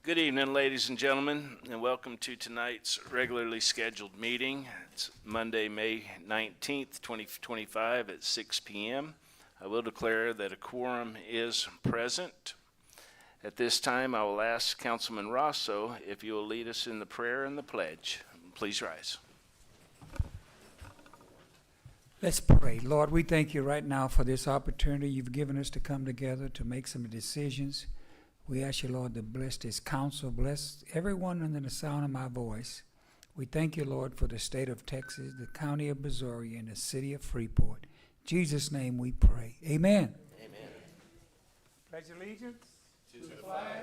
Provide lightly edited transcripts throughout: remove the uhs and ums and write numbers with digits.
Good evening, ladies and gentlemen, and welcome to tonight's regularly scheduled meeting. It's Monday, May 19th, 2025 at 6 p.m. I will declare that a quorum is present. At this time, I will ask Councilman Rosso if you will lead us in the prayer and the pledge. Please rise. Let's pray. Lord, we thank you right now for this opportunity you've given us to come together to make some decisions. We ask you, Lord, to bless this council, bless everyone under the sound of my voice. We thank you, Lord, for the state of Texas, the county of Missouri, and the city of Freeport. In Jesus' name we pray. Amen. Amen. Pledge allegiance To the flag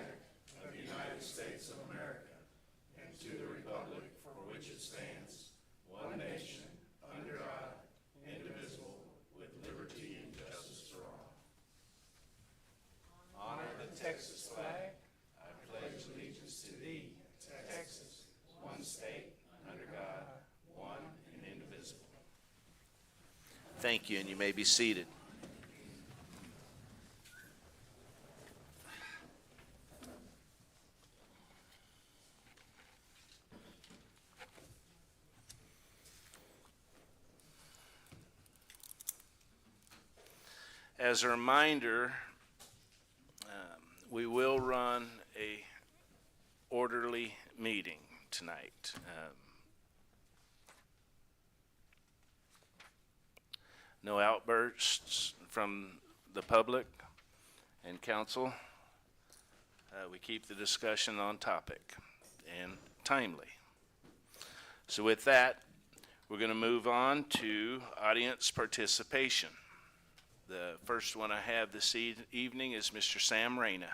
of the United States of America and to the republic for which it stands, one nation, under God, indivisible, with liberty and justice for all. Honor the Texas flag. I pledge allegiance to thee, Texas, one state, under God, one and indivisible. Thank you, and you may be seated. As a reminder, we will run a orderly meeting tonight. No outbursts from the public and council. We keep the discussion on topic and timely. So with that, we're going to move on to audience participation. The first one I have this evening is Mr. Sam Reyna.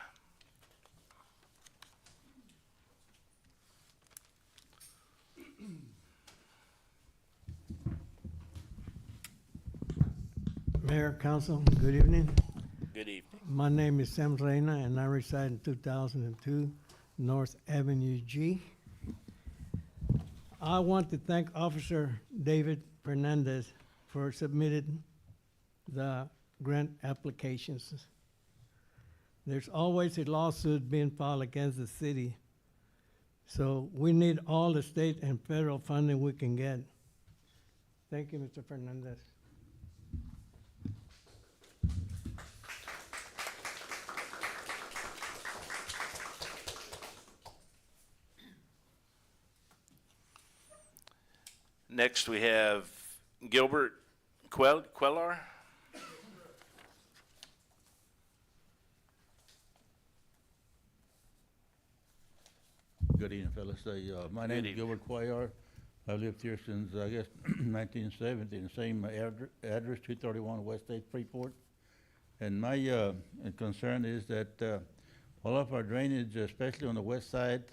Mayor, Council, good evening. Good evening. My name is Sam Reyna, and I reside in 2002 North Avenue G. I want to thank Officer David Fernandez for submitting the grant applications. There's always a lawsuit being filed against the city, so we need all the state and federal funding we can get. Thank you, Mr. Fernandez. Next we have Gilbert Quellar. Good evening, fellas. My name is Gilbert Cuellar. I've lived here since, I guess, 1970, the same address, 231 West 8th, Freeport. And my concern is that all of our drainage, especially on the west side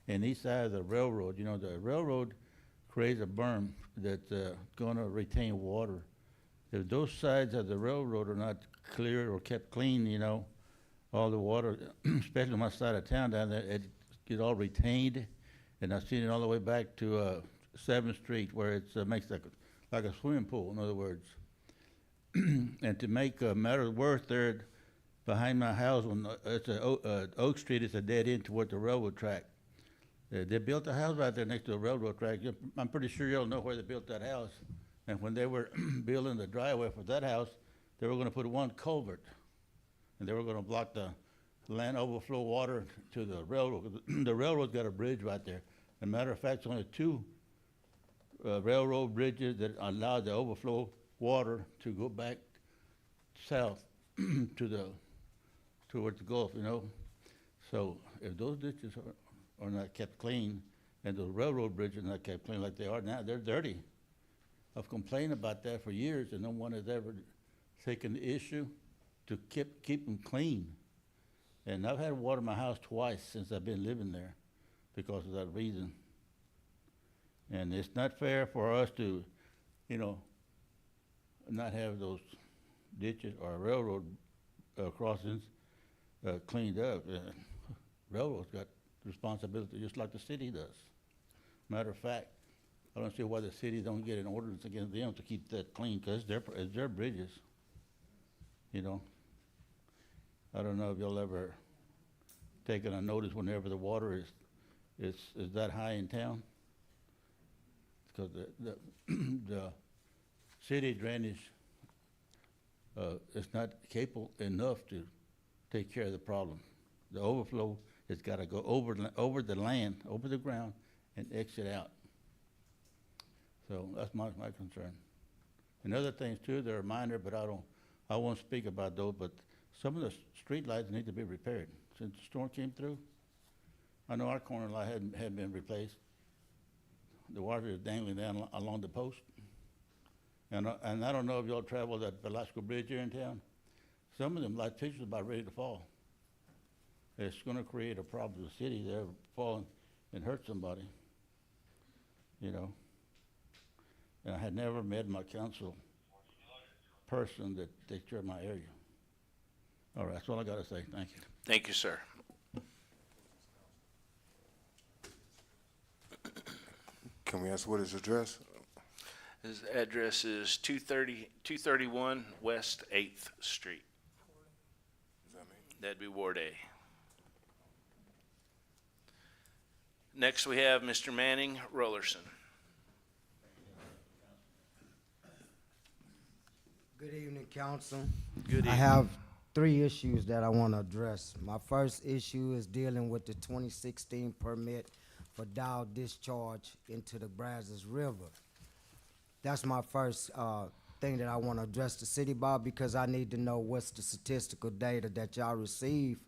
and east side of the railroad, the railroad creates a berm that's going to retain water. If those sides of the railroad are not cleared or kept clean, all the water, especially on my side of town down there, it get all retained, and I've seen it all the way back to 7th Street where it makes like a swimming pool, in other words. And to make matters worse, there behind my house, when it's Oak Street, it's a dead end toward the railroad track. They built a house right there next to the railroad track. I'm pretty sure you'll know where they built that house. And when they were building the driveway for that house, they were going to put one culvert, and they were going to block the land overflow water to the railroad. The railroad's got a bridge right there. As a matter of fact, there's only two railroad bridges that allow the overflow water to go back south towards the Gulf, So if those ditches are not kept clean, and the railroad bridges are not kept clean like they are now, they're dirty. I've complained about that for years, and no one has ever taken the issue to keep them clean. And I've had water in my house twice since I've been living there because of that reason. And it's not fair for us to, not have those ditches or railroad crossings cleaned up. Railroad's got responsibility just like the city does. Matter of fact, I don't see why the city don't get an ordinance against them to keep that clean, because it's their bridges, I don't know if you'll ever taken a notice whenever the water is that high in town. Because the city drainage, is not capable enough to take care of the problem. The overflow has gotta go over the land, over the ground, and exit out. So that's my concern. And other things too, they're minor, but I won't speak about those, but some of the street lights need to be repaired. Since the storm came through, I know our corner light hadn't been replaced. The wire is dangling down along the post. And I don't know if y'all travel that Velasco Bridge here in town. Some of them light fixtures about ready to fall. It's gonna create a problem to the city. They're falling and hurt somebody, you know. And I had never met my council person that takes care of my area. All right, that's all I gotta say. Thank you. Thank you, sir. Can we ask what his address? His address is 231 West 8th Street. Does that mean? That'd be Ward A. Next, we have Mr. Manning Rollerson. Good evening, council. Good evening. I have 3 issues that I want to address. My first issue is dealing with the 2016 permit for dial discharge into the Brazos River. That's my first thing that I want to address the city about, because I need to know what's the statistical data that y'all receive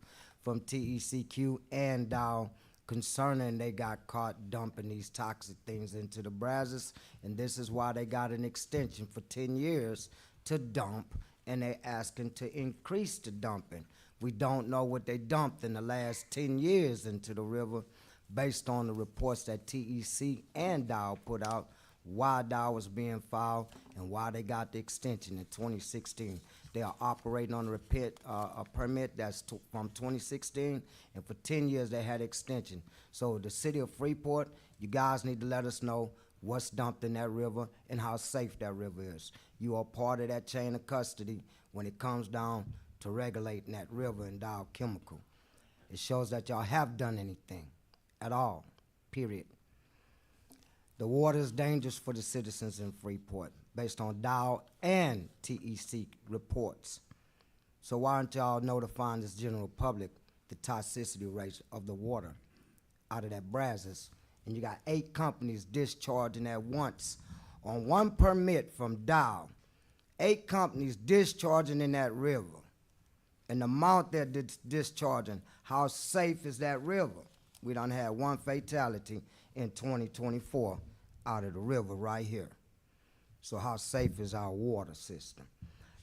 from TECQ and dial concerning they got caught dumping these toxic things into the Brazos, and this is why they got an extension for 10 years to dump, and they asking to increase the dumping. We don't know what they dumped in the last 10 years into the river based on the reports that TEC and Dow put out, why Dow was being filed and why they got the extension in 2016. They are operating on a permit that's from 2016, and for 10 years they had extension. So the city of Freeport, you guys need to let us know what's dumped in that river and how safe that river is. You are part of that chain of custody when it comes down to regulating that river and Dow Chemical. It shows that y'all have done anything at all, period. The water is dangerous for the citizens in Freeport based on Dow and TEC reports. So why aren't y'all notifying this general public the toxicity rates of the water out of that Brazos? And you got 8 companies discharging at once on one permit from Dow. 8 companies discharging in that river. And the amount they're discharging, how safe is that river? We done had 1 fatality in 2024 out of the river right here. So how safe is our water system?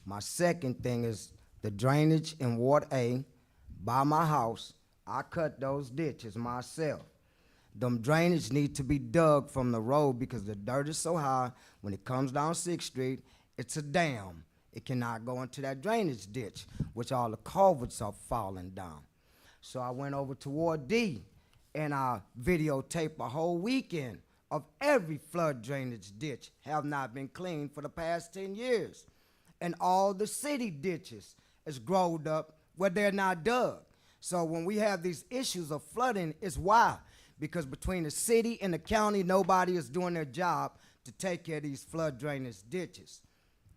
My second thing is the drainage in Ward A by my house. I cut those ditches myself. Them drainage need to be dug from the road because the dirt is so high. When it comes down 6th Street, it's a dam. It cannot go into that drainage ditch, which all the culverts are falling down. So I went over to Ward D, and I videotaped a whole weekend of every flood drainage ditch have not been cleaned for the past 10 years. And all the city ditches is growed up where they're not dug. So when we have these issues of flooding, it's why? Because between the city and the county, nobody is doing their job to take care of these flood drainage ditches.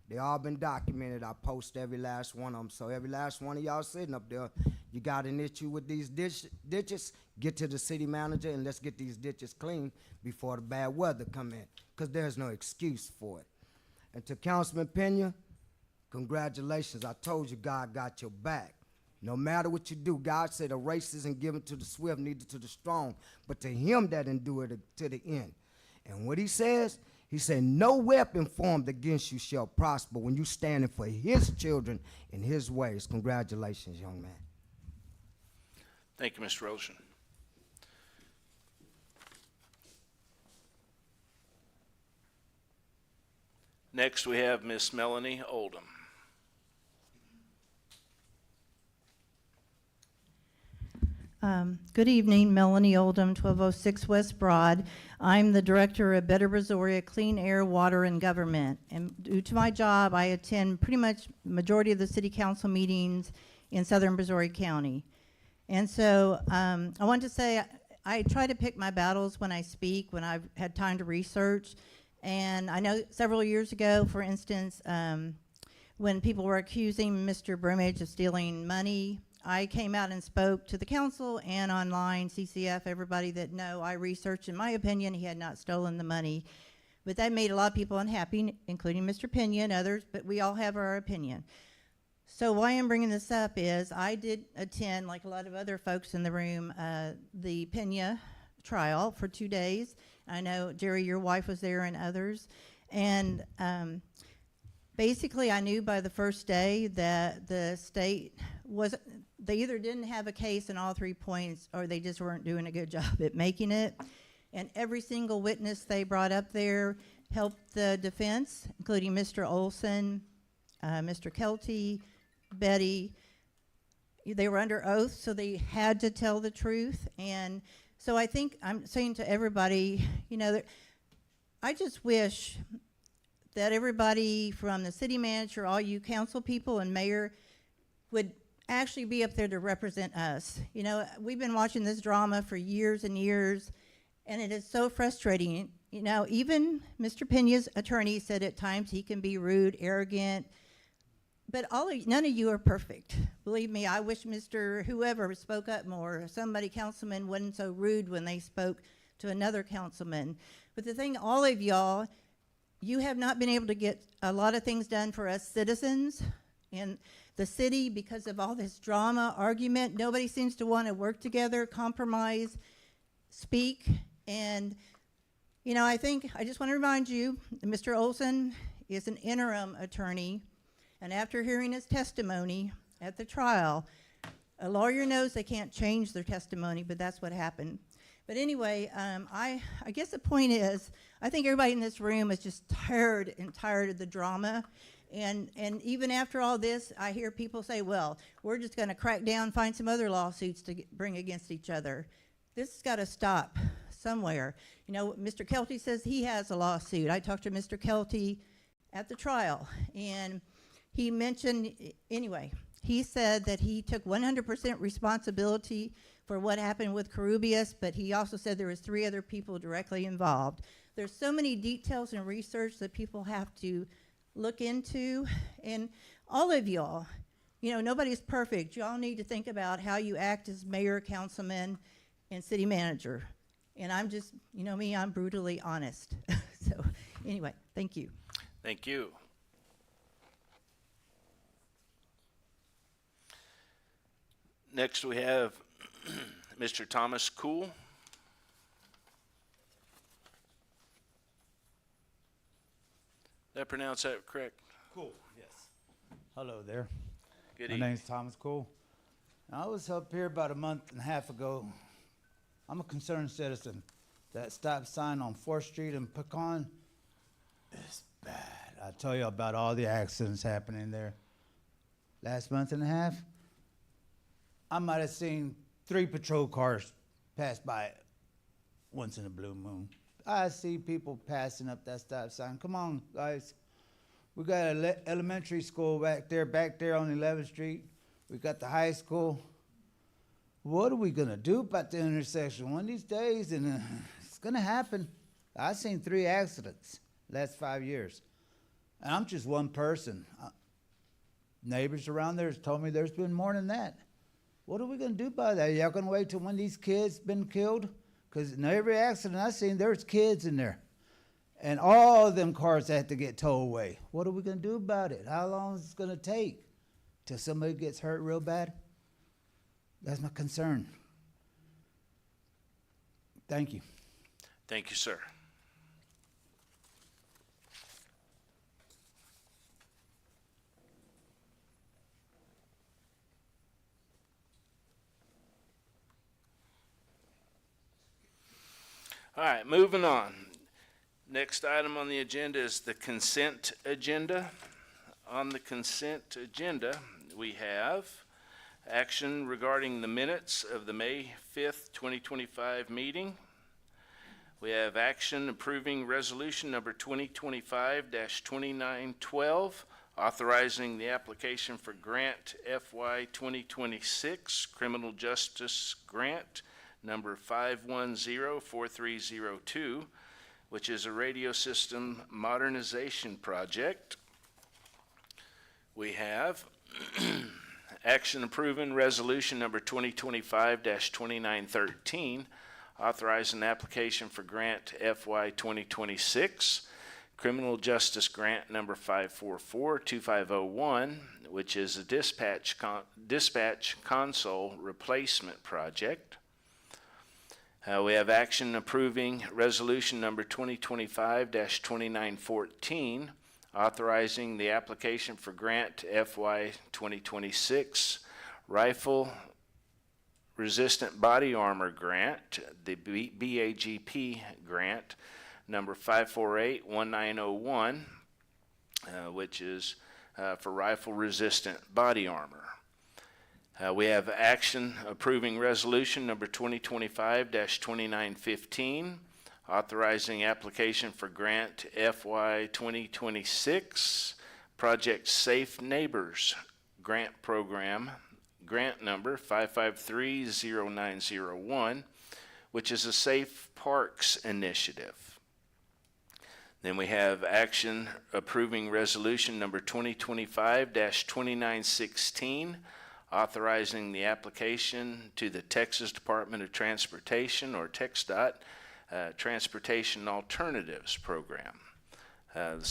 They all been documented. I post every last one of them. So every last one of y'all sitting up there, you got an issue with these ditches, get to the city manager and let's get these ditches clean before the bad weather come in, because there's no excuse for it. And to Councilman Pena, congratulations. I told you God got your back. No matter what you do, God said a race isn't given to the swift, neither to the strong, but to him that endure to the end. And what he says, he said, no weapon formed against you shall prosper when you standing for his children in his ways. Congratulations, young man. Thank you, Mr. Rollerson. Next, we have Miss Melanie Oldham. Good evening, Melanie Oldham, 1206 West Broad. I'm the director of Better Brazoria Clean Air, Water, and Government. And due to my job, I attend pretty much majority of the city council meetings in southern Brazoria County. And so I want to say I try to pick my battles when I speak, when I've had time to research. And I know several years ago, for instance, when people were accusing Mr. Brumage of stealing money, I came out and spoke to the council and online, CCF, everybody that know I researched. In my opinion, he had not stolen the money. But that made a lot of people unhappy, including Mr. Pena and others, but we all have our opinion. So why I'm bringing this up is I did attend, like a lot of other folks in the room, the Pena trial for 2 days. I know, Jerry, your wife was there and others. And basically, I knew by the first day that the state they either didn't have a case in all 3 points or they just weren't doing a good job at making it. And every single witness they brought up there helped the defense, including Mr. Olson, Mr. Kelty, Betty. They were under oath, so they had to tell the truth. And so I think I'm saying to everybody, you know, I just wish that everybody from the city manager, all you council people and mayor would actually be up there to represent us. You know, we've been watching this drama for years and years, and it is so frustrating. You know, even Mr. Pena's attorney said at times he can be rude, arrogant, but none of you are perfect. Believe me, I wish Mr. whoever spoke up more. Somebody, councilman, wasn't so rude when they spoke to another councilman. But the thing, all of y'all, you have not been able to get a lot of things done for us citizens in the city because of all this drama, argument. Nobody seems to want to work together, compromise, speak. And, you know, I just want to remind you, Mr. Olson is an interim attorney. And after hearing his testimony at the trial, a lawyer knows they can't change their testimony, but that's what happened. But anyway, I guess the point is, I think everybody in this room is just tired of the drama. And even after all this, I hear people say, well, we're just going to crack down, find some other lawsuits to bring against each other. This has got to stop somewhere. You know, Mr. Kelty says he has a lawsuit. I talked to Mr. Kelty at the trial, and he mentioned, anyway, he said that he took 100% responsibility for what happened with Carubius, but he also said there was 3 other people directly involved. There's so many details and research that people have to look into, and all of y'all, you know, nobody's perfect. Y'all need to think about how you act as mayor, councilman, and city manager. And I'm just, you know me, I'm brutally honest. So anyway, thank you. Thank you. Next, we have Mr. Thomas Cool. Did I pronounce that correct? Cool, yes. Hello there. Good My evening. name's Thomas Cool. I was up here about a month and a half ago. I'm a concerned citizen. That stop sign on 4th Street in Pecan is bad. I tell you about all the accidents happening there. Last month and a half, I might have seen 3 patrol cars pass by it once in a blue moon. I see people passing up that stop sign. Come on, guys. We got an elementary school back there on 11th Street. We got the high school. What are we gonna do about the intersection one of these days? And it's gonna happen. I've seen 3 accidents last 5 years, and I'm just one person. Neighbors around there has told me there's been more than that. What are we gonna do about that? Y'all gonna wait till one of these kids been killed? Because in every accident I seen, there's kids in there. And all of them cars had to get towed away. What are we gonna do about it? How long is it gonna take till somebody gets hurt real bad? That's my concern. Thank you. Thank you, sir. All right, moving on. Next item on the agenda is the consent agenda. On the consent agenda, we have action regarding the minutes of the May 5th, 2025 meeting. We have action approving resolution number 2025-2912, authorizing the application for grant FY 2026 Criminal Justice Grant number 5104302, which is a radio system modernization project. We have action approving resolution number 2025-2913, authorizing application for grant FY 2026 Criminal Justice Grant number 5442501, which is a dispatch console replacement project. We have action approving resolution number 2025-2914, authorizing the application for grant FY 2026 Rifle Resistant Body Armor Grant, the BAGP grant, number 5481901, which is for rifle resistant body armor. We have action approving resolution number 2025-2915, authorizing application for grant FY 2026 Project Safe Neighbors Grant Program, grant number 5530901, which is a Safe Parks initiative. Then we have action approving resolution number 2025-2916, authorizing the application to the Texas Department of Transportation, or TxDOT, Transportation Alternatives Program, the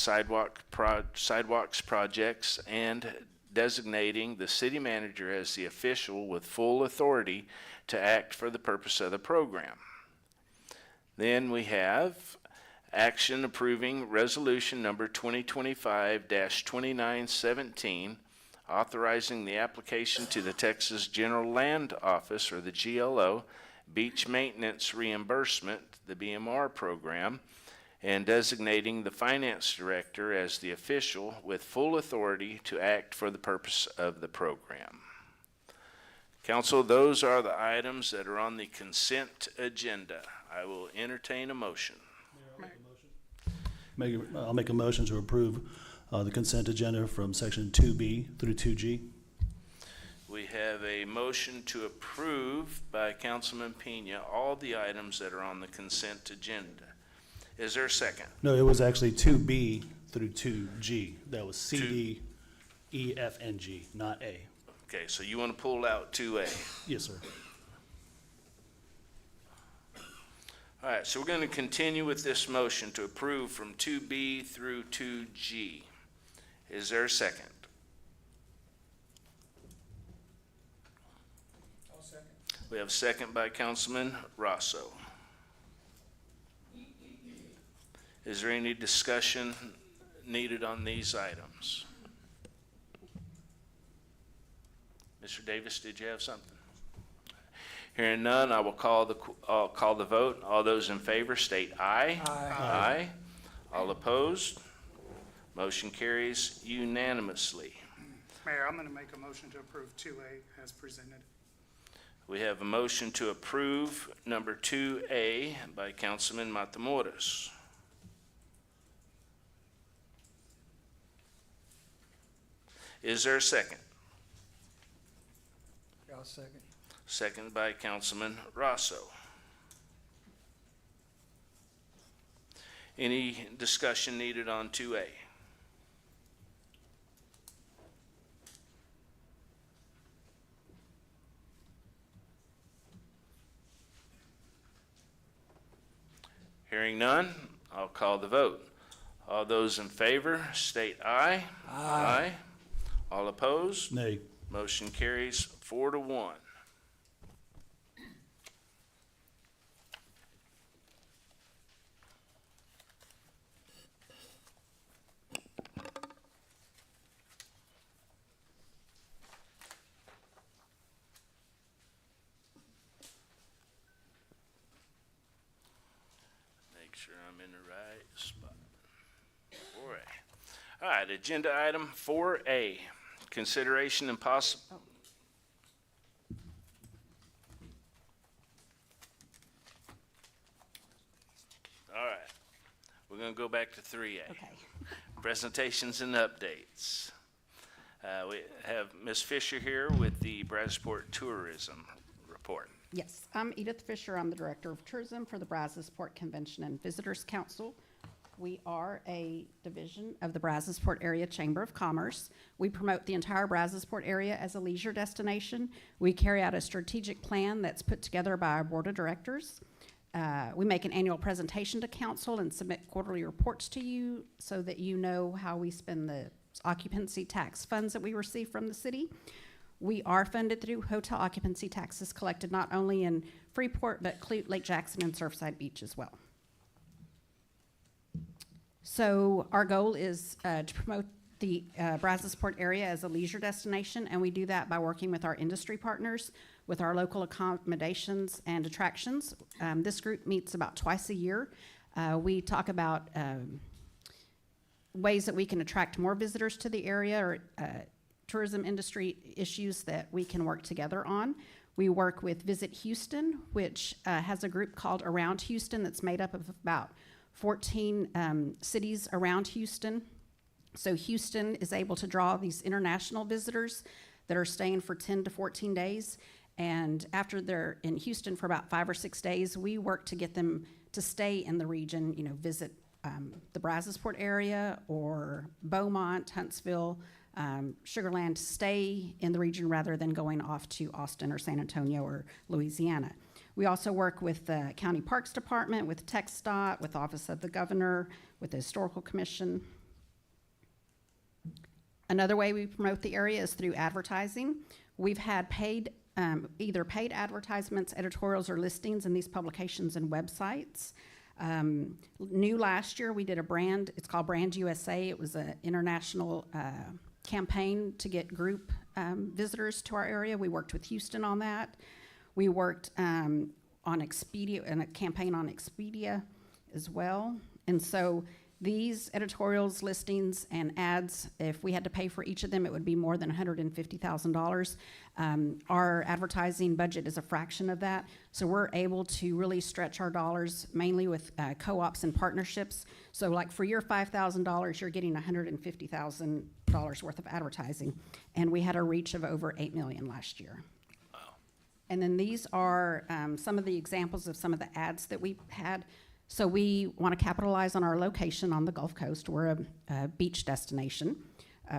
sidewalks projects, and designating the city manager as the official with full authority to act for the purpose of the program. Then we have action approving resolution number 2025-2917, authorizing the application to the Texas General Land Office, or the GLO, Beach Maintenance Reimbursement, the BMR program, and designating the finance director as the official with full authority to act for the purpose of the program. Council, those are the items that are on the consent agenda. I will entertain a motion. I'll make a motion to approve the consent agenda from section 2B through 2G. We have a motion to approve by Councilman Pena all the items that are on the consent agenda. Is there a second? No, it was actually 2B through 2G. That was C, D, E, F, and G, not A. Okay, so you want to pull out 2A. Yes, sir. All right, so we're going to continue with this motion to approve from 2B through 2G. Is there a second? I'll second. We have a second by Councilman Rosso. Is there any discussion needed on these items? Mr. Davis, did you have something? Hearing none, I will call the vote. All those in favor state aye. Aye. Aye. All opposed? Motion carries unanimously. Mayor, I'm going to make a motion to approve 2A as presented. We have a motion to approve number 2A by Councilman Matamoros. Is there a second? I'll second. Second by Councilman Rosso. Any discussion needed on 2A? Hearing none, I'll call the vote. All those in favor state aye. Aye. All opposed? Nay. Motion carries 4-1. Make sure I'm in the right spot. 4A. All right, agenda item 4A. Consideration and possible. We're gonna go back to 3A. Okay. Presentations and updates. We have Ms. Fisher here with the Brazosport Tourism Report. Yes, I'm Edith Fisher. I'm the Director of Tourism for the Brazosport Convention and Visitors Council. We are a division of the Brazosport Area Chamber of Commerce. We promote the entire Brazosport area as a leisure destination. We carry out a strategic plan that's put together by our board of directors. We make an annual presentation to council and submit quarterly reports to you so that you know how we spend the occupancy tax funds that we receive from the city. We are funded through hotel occupancy taxes collected not only in Freeport, but Clute, Lake Jackson, and Surfside Beach as well. So our goal is to promote the Brazosport area as a leisure destination, and we do that by working with our industry partners, with our local accommodations and attractions. This group meets about twice a year. We talk about ways that we can attract more visitors to the area, or tourism industry issues that we can work together on. We work with Visit Houston, which has a group called Around Houston that's made up of about 14 cities around Houston. So Houston is able to draw these international visitors that are staying for 10 to 14 days. And after they're in Houston for about 5 or 6 days, we work to get them to stay in the region, you know, visit the Brazosport area or Beaumont, Huntsville, Sugar Land, stay in the region rather than going off to Austin or San Antonio or Louisiana. We also work with the County Parks Department, with TxDOT, with the Office of the Governor, with the Historical Commission. Another way we promote the area is through advertising. We've had paid, either paid advertisements, editorials, or listings in these publications and websites. New last year, we did a brand, it's called Brand USA. It was an international campaign to get group visitors to our area. We worked with Houston on that. We worked on Expedia, and a campaign on Expedia as well. And so these editorials, listings, and ads, if we had to pay for each of them, it would be more than $150,000. Our advertising budget is a fraction of that, so we're able to really stretch our dollars mainly with co-ops and partnerships. So like for your $5,000, you're getting $150,000 worth of advertising, and we had a reach of over 8 million last year. And then these are some of the examples of some of the ads that we had. So we want to capitalize on our location on the Gulf Coast. We're a beach destination.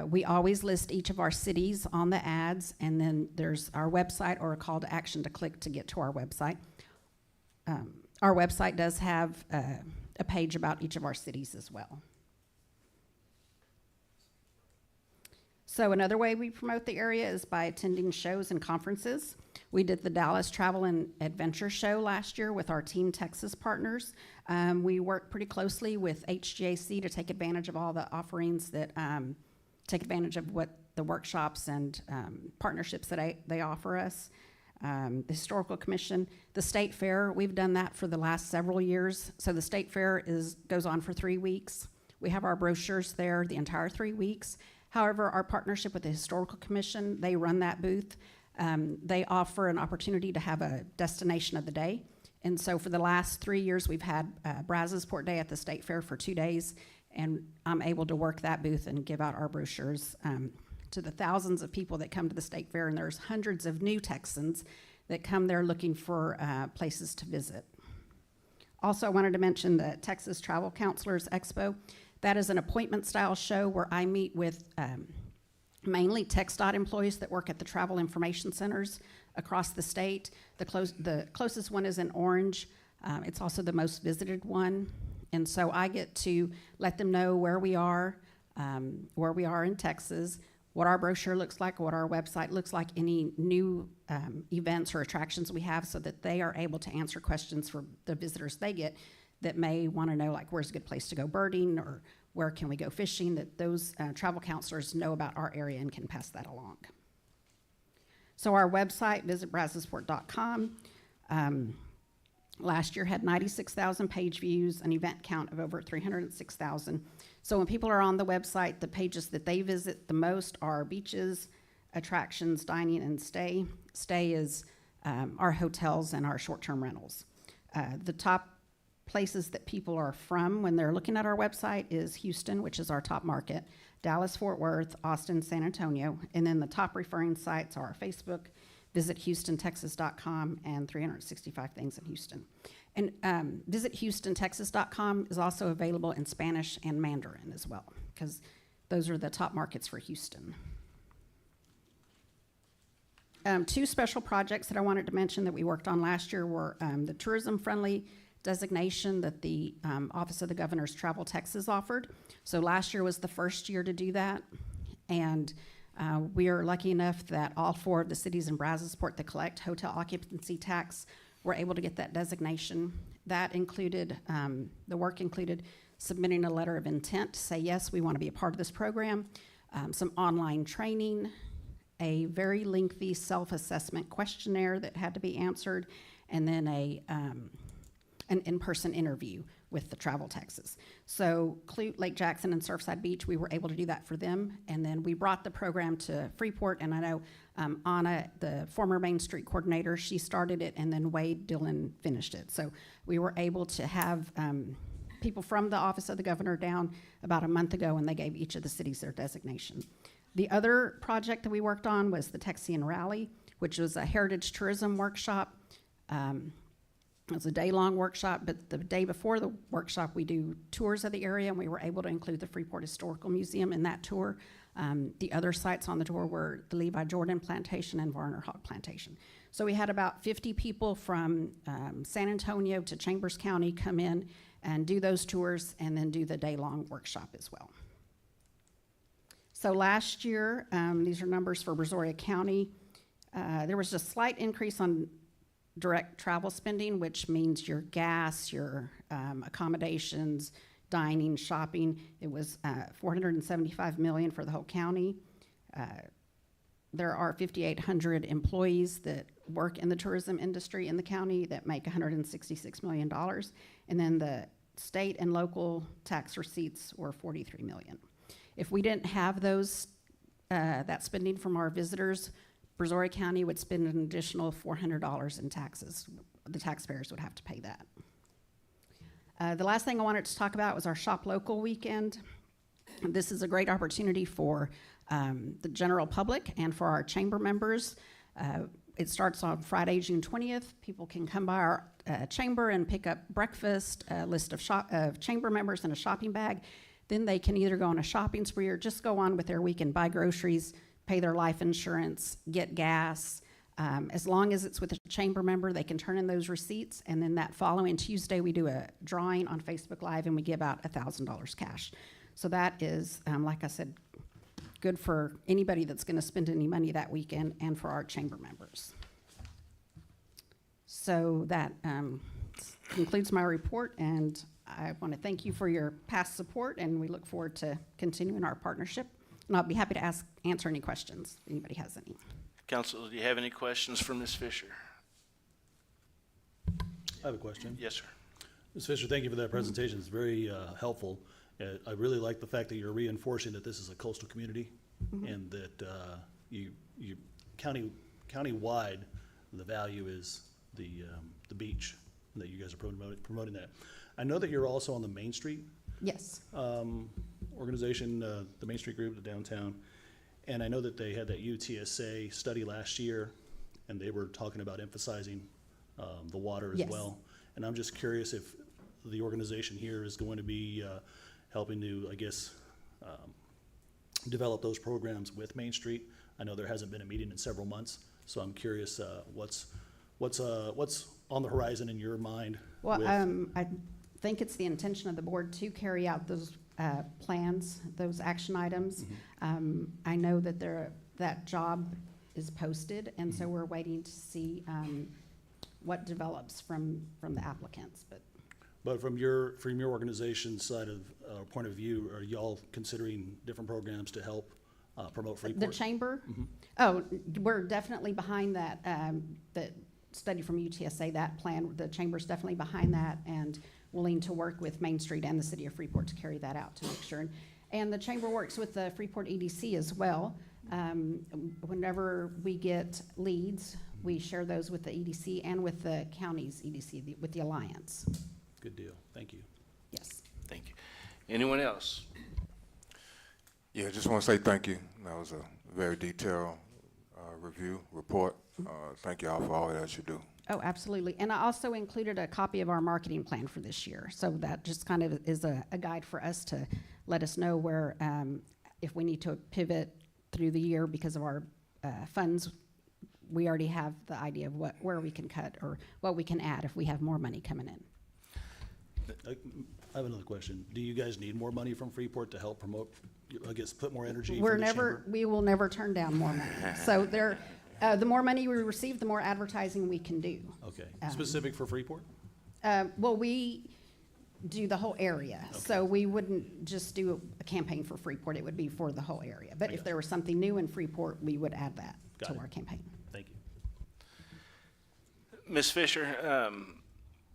We always list each of our cities on the ads, and then there's our website or a call to action to click to get to our website. Our website does have a page about each of our cities as well. So another way we promote the area is by attending shows and conferences. We did the Dallas Travel and Adventure Show last year with our Team Texas partners. We worked pretty closely with HGAC to take advantage of all the offerings that take advantage of what the workshops and partnerships that they offer us. The Historical Commission, the State Fair, we've done that for the last several years. So the State Fair goes on for 3 weeks. We have our brochures there the entire 3 weeks. However, our partnership with the Historical Commission, they run that booth. They offer an opportunity to have a destination of the day. And so for the last 3 years, we've had Brazosport Day at the State Fair for 2 days, and I'm able to work that booth and give out our brochures to the thousands of people that come to the State Fair, and there's hundreds of new Texans that come there looking for places to visit. Also, I wanted to mention the Texas Travel Counselors Expo. That is an appointment-style show where I meet with mainly TxDOT employees that work at the travel information centers across the state. The closest one is in Orange. It's also the most visited one. And so I get to let them know where we are in Texas, what our brochure looks like, what our website looks like, any new events or attractions we have, so that they are able to answer questions for the visitors they get that may want to know, like, where's a good place to go birding, or where can we go fishing, that those travel counselors know about our area and can pass that along. So our website, visit brazosport.com. Last year had 96,000 page views, an event count of over 306,000. So when people are on the website, the pages that they visit the most are beaches, attractions, dining, and stay. Stay is our hotels and our short-term rentals. The top places that people are from when they're looking at our website is Houston, which is our top market, Dallas, Fort Worth, Austin, San Antonio, and then the top referring sites are Facebook, visit HoustonTexas.com, and 365 Things in Houston. And visit HoustonTexas.com is also available in Spanish and Mandarin as well, because those are the top markets for Houston. Two special projects that I wanted to mention that we worked on last year were the tourism-friendly designation that the Office of the Governor's Travel Texas offered. So last year was the first year to do that, and we are lucky enough that all 4 of the cities in Brazosport that collect hotel occupancy tax were able to get that designation. That included, the work included submitting a letter of intent to say, yes, we want to be a part of this program, some online training, a very lengthy self-assessment questionnaire that had to be answered, and then an in-person interview with the Travel Texas. So Clute, Lake Jackson, and Surfside Beach, we were able to do that for them. And then we brought the program to Freeport, and I know Anna, the former Main Street coordinator, she started it, and then Wade Dillon finished it. So we were able to have people from the Office of the Governor down about a month ago, and they gave each of the cities their designation. The other project that we worked on was the Texian Rally, which was a heritage tourism workshop. It was a day-long workshop, but the day before the workshop, we do tours of the area, and we were able to include the Freeport Historical Museum in that tour. The other sites on the tour were the Levi Jordan Plantation and Varner Hawk Plantation. So we had about 50 people from San Antonio to Chambers County come in and do those tours, and then do the day-long workshop as well. So last year, these are numbers for Brazoria County. There was a slight increase on direct travel spending, which means your gas, your accommodations, dining, shopping. It was $475 million for the whole county. There are 5,800 employees that work in the tourism industry in the county that make $166 million. And then the state and local tax receipts were $43 million. If we didn't have those, that spending from our visitors, Brazoria County would spend an additional $400 in taxes. The taxpayers would have to pay that. The last thing I wanted to talk about was our Shop Local weekend. This is a great opportunity for the general public and for our chamber members. It starts on Friday, June 20th. People can come by our chamber and pick up breakfast, a list of chamber members, and a shopping bag. Then they can either go on a shopping spree or just go on with their weekend, buy groceries, pay their life insurance, get gas. As long as it's with a chamber member, they can turn in those receipts. And then that following Tuesday, we do a drawing on Facebook Live, and we give out $1,000 cash. So that is, like I said, good for anybody that's going to spend any money that weekend, and for our chamber members. So that concludes my report, and I want to thank you for your past support, and we look forward to continuing our partnership. And I'll be happy to answer any questions if anybody has any. Council, do you have any questions for Ms. Fisher? I have a question. Yes, sir. Ms. Fisher, thank you for that presentation. It's very helpful. I really like the fact that you're reinforcing that this is a coastal community, and that you county-wide, the value is the beach, and that you guys are promoting that. I know that you're also on the Main Street Yes. organization, the Main Street Group, the downtown, and I know that they had that UTSA study last year, and they were talking about emphasizing the water as Yes. well. And I'm just curious if the organization here is going to be helping to, I guess, develop those programs with Main Street. I know there hasn't been a meeting in several months, so I'm curious what's on the horizon in your mind? Well, with- I think it's the intention of the board to carry out those plans, those action items. I know that that job is posted, and so we're waiting to see what develops from the applicants. But from your organization's side of point of view, are y'all considering different programs to help promote Freeport? The chamber? Oh, we're definitely behind that, the study from UTSA, that plan. The chamber's definitely behind that and willing to work with Main Street and the city of Freeport to carry that out to make sure. And the chamber works with the Freeport EDC as well. Whenever we get leads, we share those with the EDC and with the county's EDC, with the Alliance. Good deal. Thank you. Yes. Thank you. Anyone else? Yeah, just want to say thank you. That was a very detailed report. Thank you all for all that you do. Oh, absolutely. And I also included a copy of our marketing plan for this year. So that just kind of is a guide for us to let us know where, if we need to pivot through the year because of our funds, we already have the idea of where we can cut or what we can add if we have more money coming in. I have another question. Do you guys need more money from Freeport to help promote, I guess, put more energy We're from the never, chamber? we will never turn down more money. So there, the more money we receive, the more advertising we can do. Okay. Specific for Freeport? Well, we do the whole area. So we wouldn't just do a campaign for Freeport. It would be for the whole area. But if there was something new in Freeport, we would add that Got to it. our campaign. Thank you. Ms. Fisher,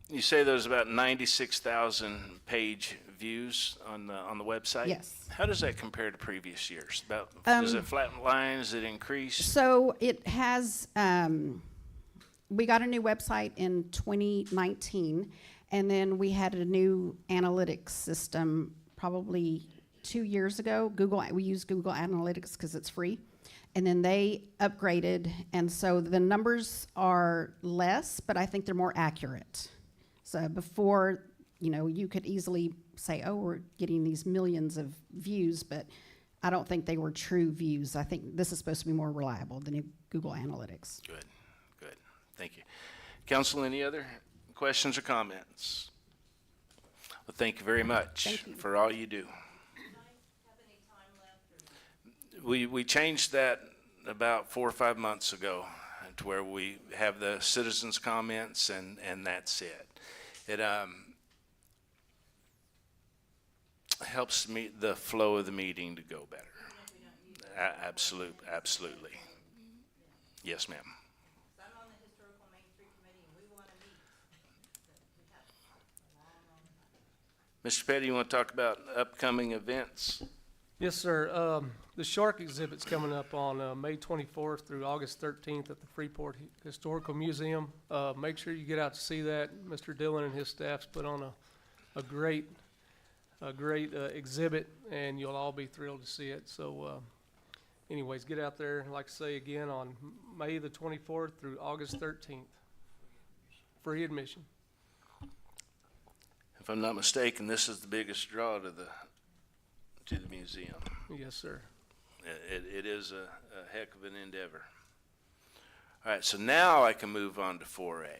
you say there's about 96,000 page views on the website? Yes. How does that compare to previous years? Does it flatten line? Does it increase? So it has, we got a new website in 2019, and then we had a new analytics system probably 2 years ago. We use Google Analytics because it's free. And then they upgraded, and so the numbers are less, but I think they're more accurate. So before, you could easily say, oh, we're getting these millions of views, but I don't think they were true views. I think this is supposed to be more reliable than Google Analytics. Good, good. Thank you. Council, any other questions or comments? Well, thank you very much Thank you. for all you do. We changed that about 4 or 5 months ago to where we have the citizens' comments and that's it. It helps the flow of the meeting to go better. Absolutely. Yes, ma'am. I'm on the Historical Main Street Committee, and we want to meet. Mr. Petty, you want to talk about upcoming events? Yes, sir. The shark exhibit's coming up on May 24th through August 13th at the Freeport Historical Museum. Make sure you get out to see that. Mr. Dillon and his staff's put on a great exhibit, and you'll all be thrilled to see it. So, anyways, get out there. Like I say again, on May the 24th through August 13th. Free admission. If I'm not mistaken, this is the biggest draw to the museum. Yes, sir. It is a heck of an endeavor. All right, so now I can move on to 4A.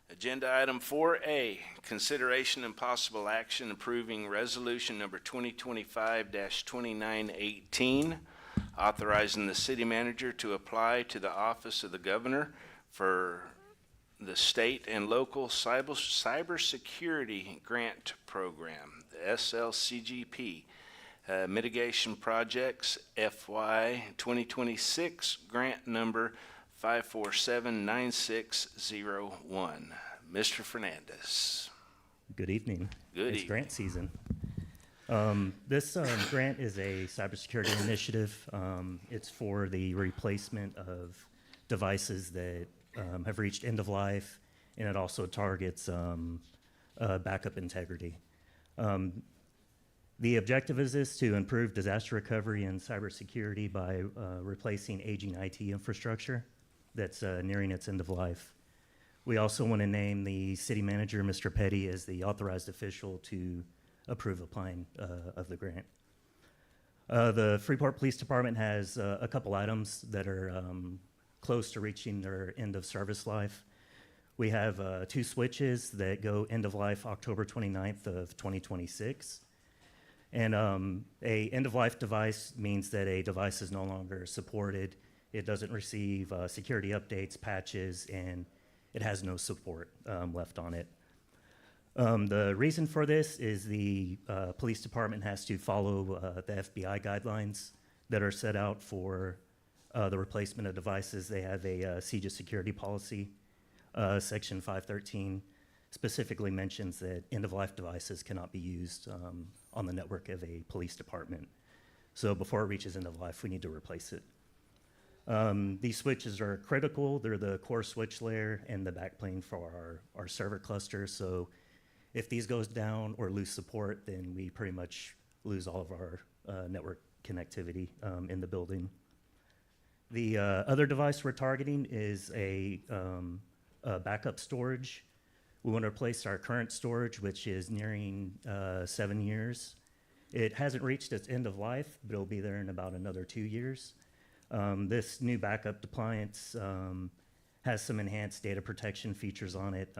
Agenda item 4A, consideration and possible action approving resolution number 2025-2918, authorizing the city manager to apply to the office of the governor for the state and local cybersecurity grant program, the SLCGP, mitigation projects FY 2026, grant number 5479601. Mr. Fernandez. Good evening. Good It's evening. grant season. This grant is a cybersecurity initiative. It's for the replacement of devices that have reached end of life, and it also targets backup integrity. The objective is this to improve disaster recovery and cybersecurity by replacing aging IT infrastructure that's nearing its end of life. We also want to name the city manager, Mr. Petty, as the authorized official to approve applying of the grant. The Freeport Police Department has a couple items that are close to reaching their end of service life. We have 2 switches that go end of life October 29th of 2026. And a end of life device means that a device is no longer supported. It doesn't receive security updates, patches, and it has no support left on it. The reason for this is the police department has to follow the FBI guidelines that are set out for the replacement of devices. They have a CJIS security policy. Section 513 specifically mentions that end-of-life devices cannot be used on the network of a police department. So before it reaches end of life, we need to replace it. These switches are critical. They're the core switch layer and the backplane for our server cluster. So if these goes down or lose support, then we pretty much lose all of our network connectivity in the building. The other device we're targeting is a backup storage. We want to replace our current storage, which is nearing 7 years. It hasn't reached its end of life, but it'll be there in about another 2 years. This new backup appliance has some enhanced data protection features on it.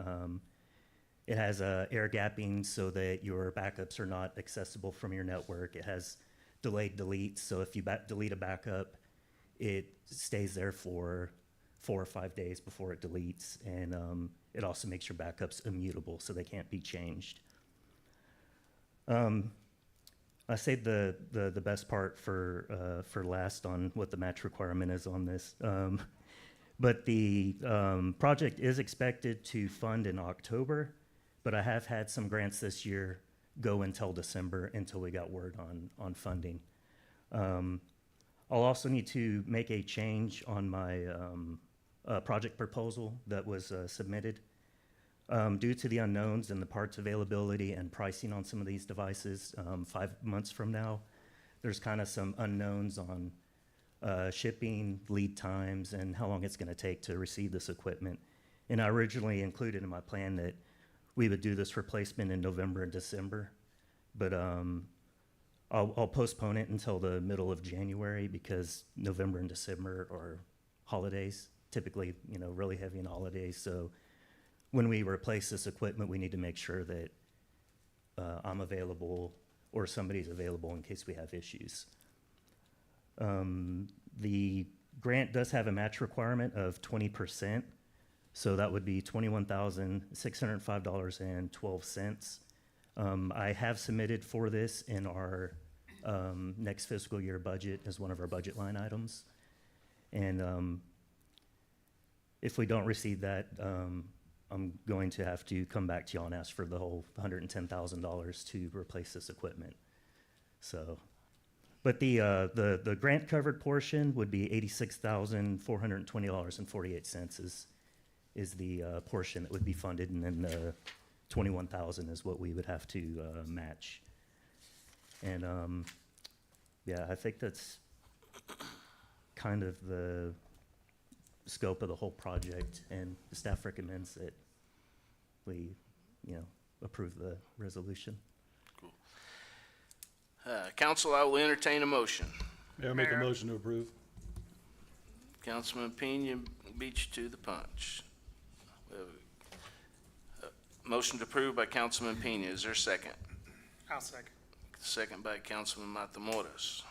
It has air gapping so that your backups are not accessible from your network. It has delayed deletes, so if you delete a backup, it stays there for 4 or 5 days before it deletes, and it also makes your backups immutable, so they can't be changed. I saved the best part for last on what the match requirement is on this. But the project is expected to fund in October, but I have had some grants this year go until December until we got word on funding. I'll also need to make a change on my project proposal that was submitted. Due to the unknowns and the parts availability and pricing on some of these devices, 5 months from now, there's kind of some unknowns on shipping, lead times, and how long it's going to take to receive this equipment. And I originally included in my plan that we would do this replacement in November and December, but I'll postpone it until the middle of January because November and December are holidays, typically, really heavy in holidays. So when we replace this equipment, we need to make sure that I'm available or somebody's available in case we have issues. The grant does have a match requirement of 20%, so that would be $21,605.12. I have submitted for this in our next fiscal year budget as one of our budget line items. And if we don't receive that, I'm going to have to come back to y'all and ask for the whole $110,000 to replace this equipment. So, but the grant covered portion would be $86,420.48 is the portion that would be funded, and then the $21,000 is what we would have to match. And yeah, I think that's kind of the scope of the whole project, and the staff recommends that we, approve the resolution. Cool. Council, I will entertain a motion. Mayor, make a motion to approve. Councilman Pena beat you to the punch. We have a motion to approve by Councilman Pena. Is there a second? I'll second. Second by Councilman Matamoros.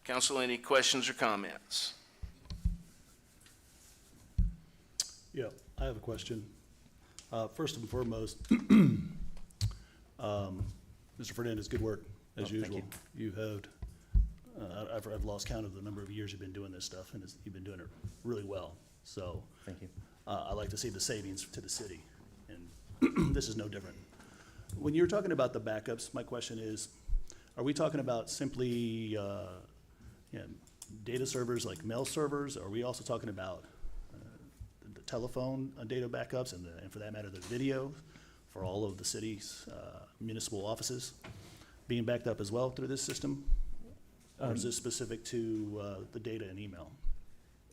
Council, any questions or comments? Yeah, I have a question. First and foremost, Mr. Fernandez, good work as usual. Thank You have, I've lost count of the number of years you've been doing this stuff, and you've been doing it really well. So, Thank you. I like to see the savings to the city, and this is no different. When you're talking about the backups, my question is, are we talking about simply data servers like mail servers? Are we also talking about the telephone data backups and for that matter, the video for all of the city's municipal offices being backed up as well through this system? Or is this specific to the data and email?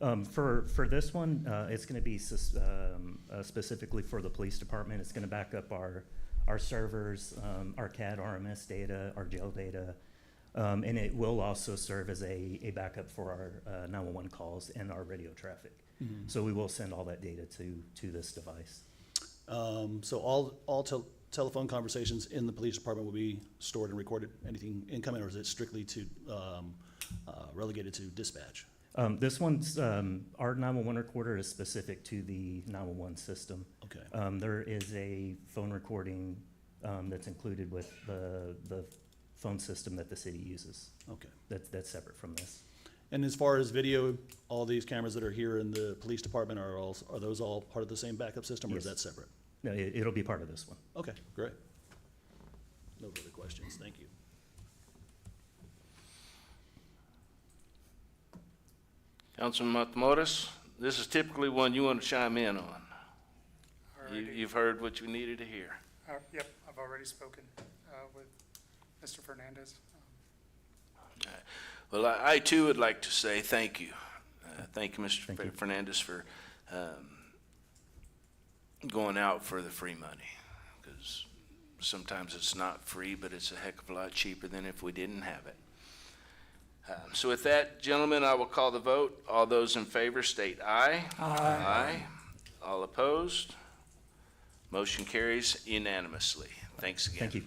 For this one, it's going to be specifically for the police department. It's going to back up our servers, our CAD RMS data, our jail data, and it will also serve as a backup for our 911 calls and our radio traffic. Mm-hmm. So we will send all that data to this device. So all telephone conversations in the police department will be stored and recorded, anything incoming, or is it strictly to relegated to dispatch? This one's, our 911 recorder is specific to the 911 system. Okay. There is a phone recording that's included with the phone system that the city uses. Okay. That's separate from this. And as far as video, all these cameras that are here in the police department are those all part of the same backup system, or is Yes. that separate? No, it'll be part of this one. Okay, great. No further questions, thank you. Councilman Matamoros, this is typically one you want to chime in on. You've heard what you needed to hear. Yep, I've already spoken with Mr. Fernandez. Well, I too would like to say thank you. Thank you, Mr. Thank you. Fernandez, for going out for the free money. Because sometimes it's not free, but it's a heck of a lot cheaper than if we didn't have it. So with that, gentlemen, I will call the vote. All those in favor state aye. Aye. All opposed? Motion carries unanimously. Thanks again. Thank you.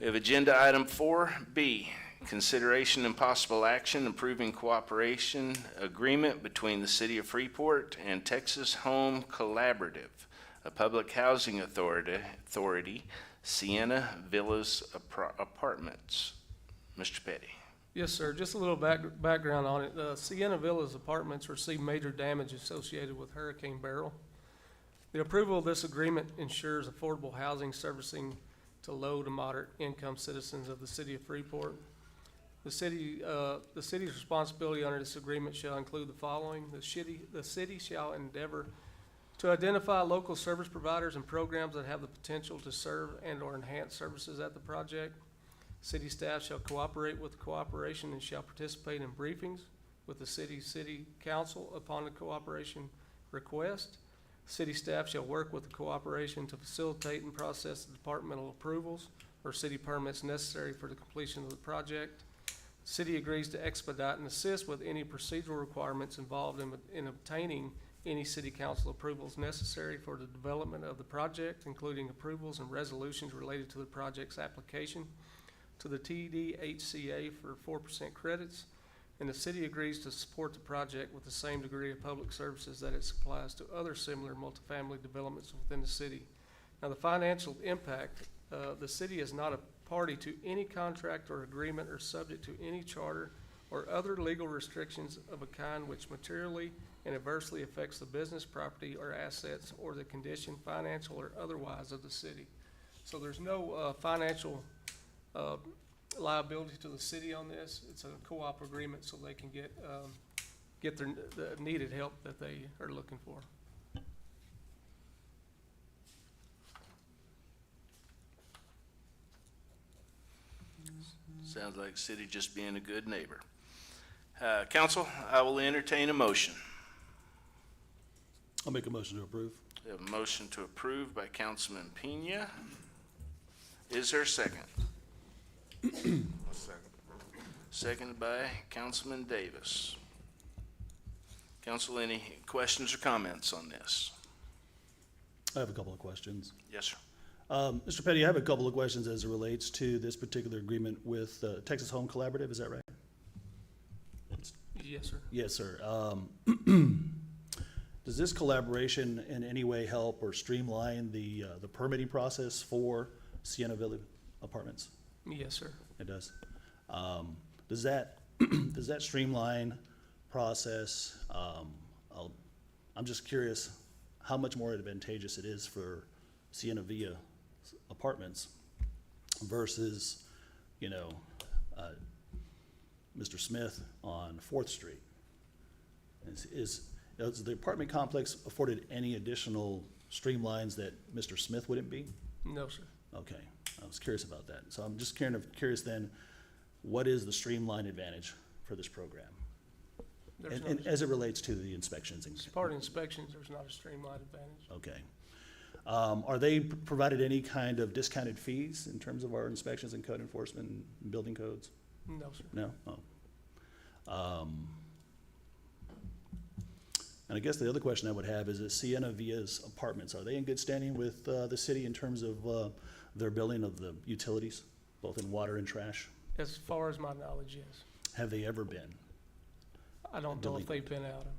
We have agenda item 4B, consideration and possible action approving cooperation agreement between the City of Freeport and Texas Home Collaborative, a public housing authority, Sienna Villas Apartments. Mr. Petty. Yes, sir. Just a little background on it. Sienna Villas Apartments received major damage associated with Hurricane Beryl. The approval of this agreement ensures affordable housing servicing to low to moderate income citizens of the City of Freeport. The city's responsibility under this agreement shall include the following. The city shall endeavor to identify local service providers and programs that have the potential to serve and/or enhance services at the project. City staff shall cooperate with the cooperation and shall participate in briefings with the city council upon the cooperation request. City staff shall work with the cooperation to facilitate and process the departmental approvals or city permits necessary for the completion of the project. City agrees to expedite and assist with any procedural requirements involved in obtaining any city council approvals necessary for the development of the project, including approvals and resolutions related to the project's application to the TDHCA for 4% credits, and the city agrees to support the project with the same degree of public services that it supplies to other similar multifamily developments within the city. Now, the financial impact, the city is not a party to any contract or agreement or subject to any charter or other legal restrictions of a kind which materially and adversely affects the business, property, or assets or the condition, financial or otherwise, of the city. So there's no financial liability to the city on this. It's a co-op agreement so they can get the needed help that they are looking for. Sounds like the city just being a good neighbor. Council, I will entertain a motion. I'll make a motion to approve. We have a motion to approve by Councilman Pena. Is there a second? Seconded by Councilman Davis. Council, any questions or comments on this? I have a couple of questions. Yes, sir. Mr. Petty, I have a couple of questions as it relates to this particular agreement with Texas Home Collaborative. Is that right? Yes, sir. Yes, sir. Does this collaboration in any way help or streamline the permitting process for Sienna Villa Apartments? Yes, sir. It does. Does that streamline process? I'm just curious how much more advantageous it is for Sienna Villa Apartments versus, Mr. Smith on 4th Street. Is the apartment complex afforded any additional streamlines that Mr. Smith wouldn't be? No, sir. Okay, I was curious about that. So I'm just kind of curious then, what is the streamline advantage for this program? And as it relates to the inspections? As part of inspections, there's not a streamlined advantage. Okay. Are they provided any kind of discounted fees in terms of our inspections and code enforcement and building codes? No, sir. No? Oh. And I guess the other question I would have is Sienna Villa's Apartments, are they in good standing with the city in terms of their billing of the utilities, both in water and trash? As far as my knowledge, yes. Have they ever been? I don't know if they've been out of,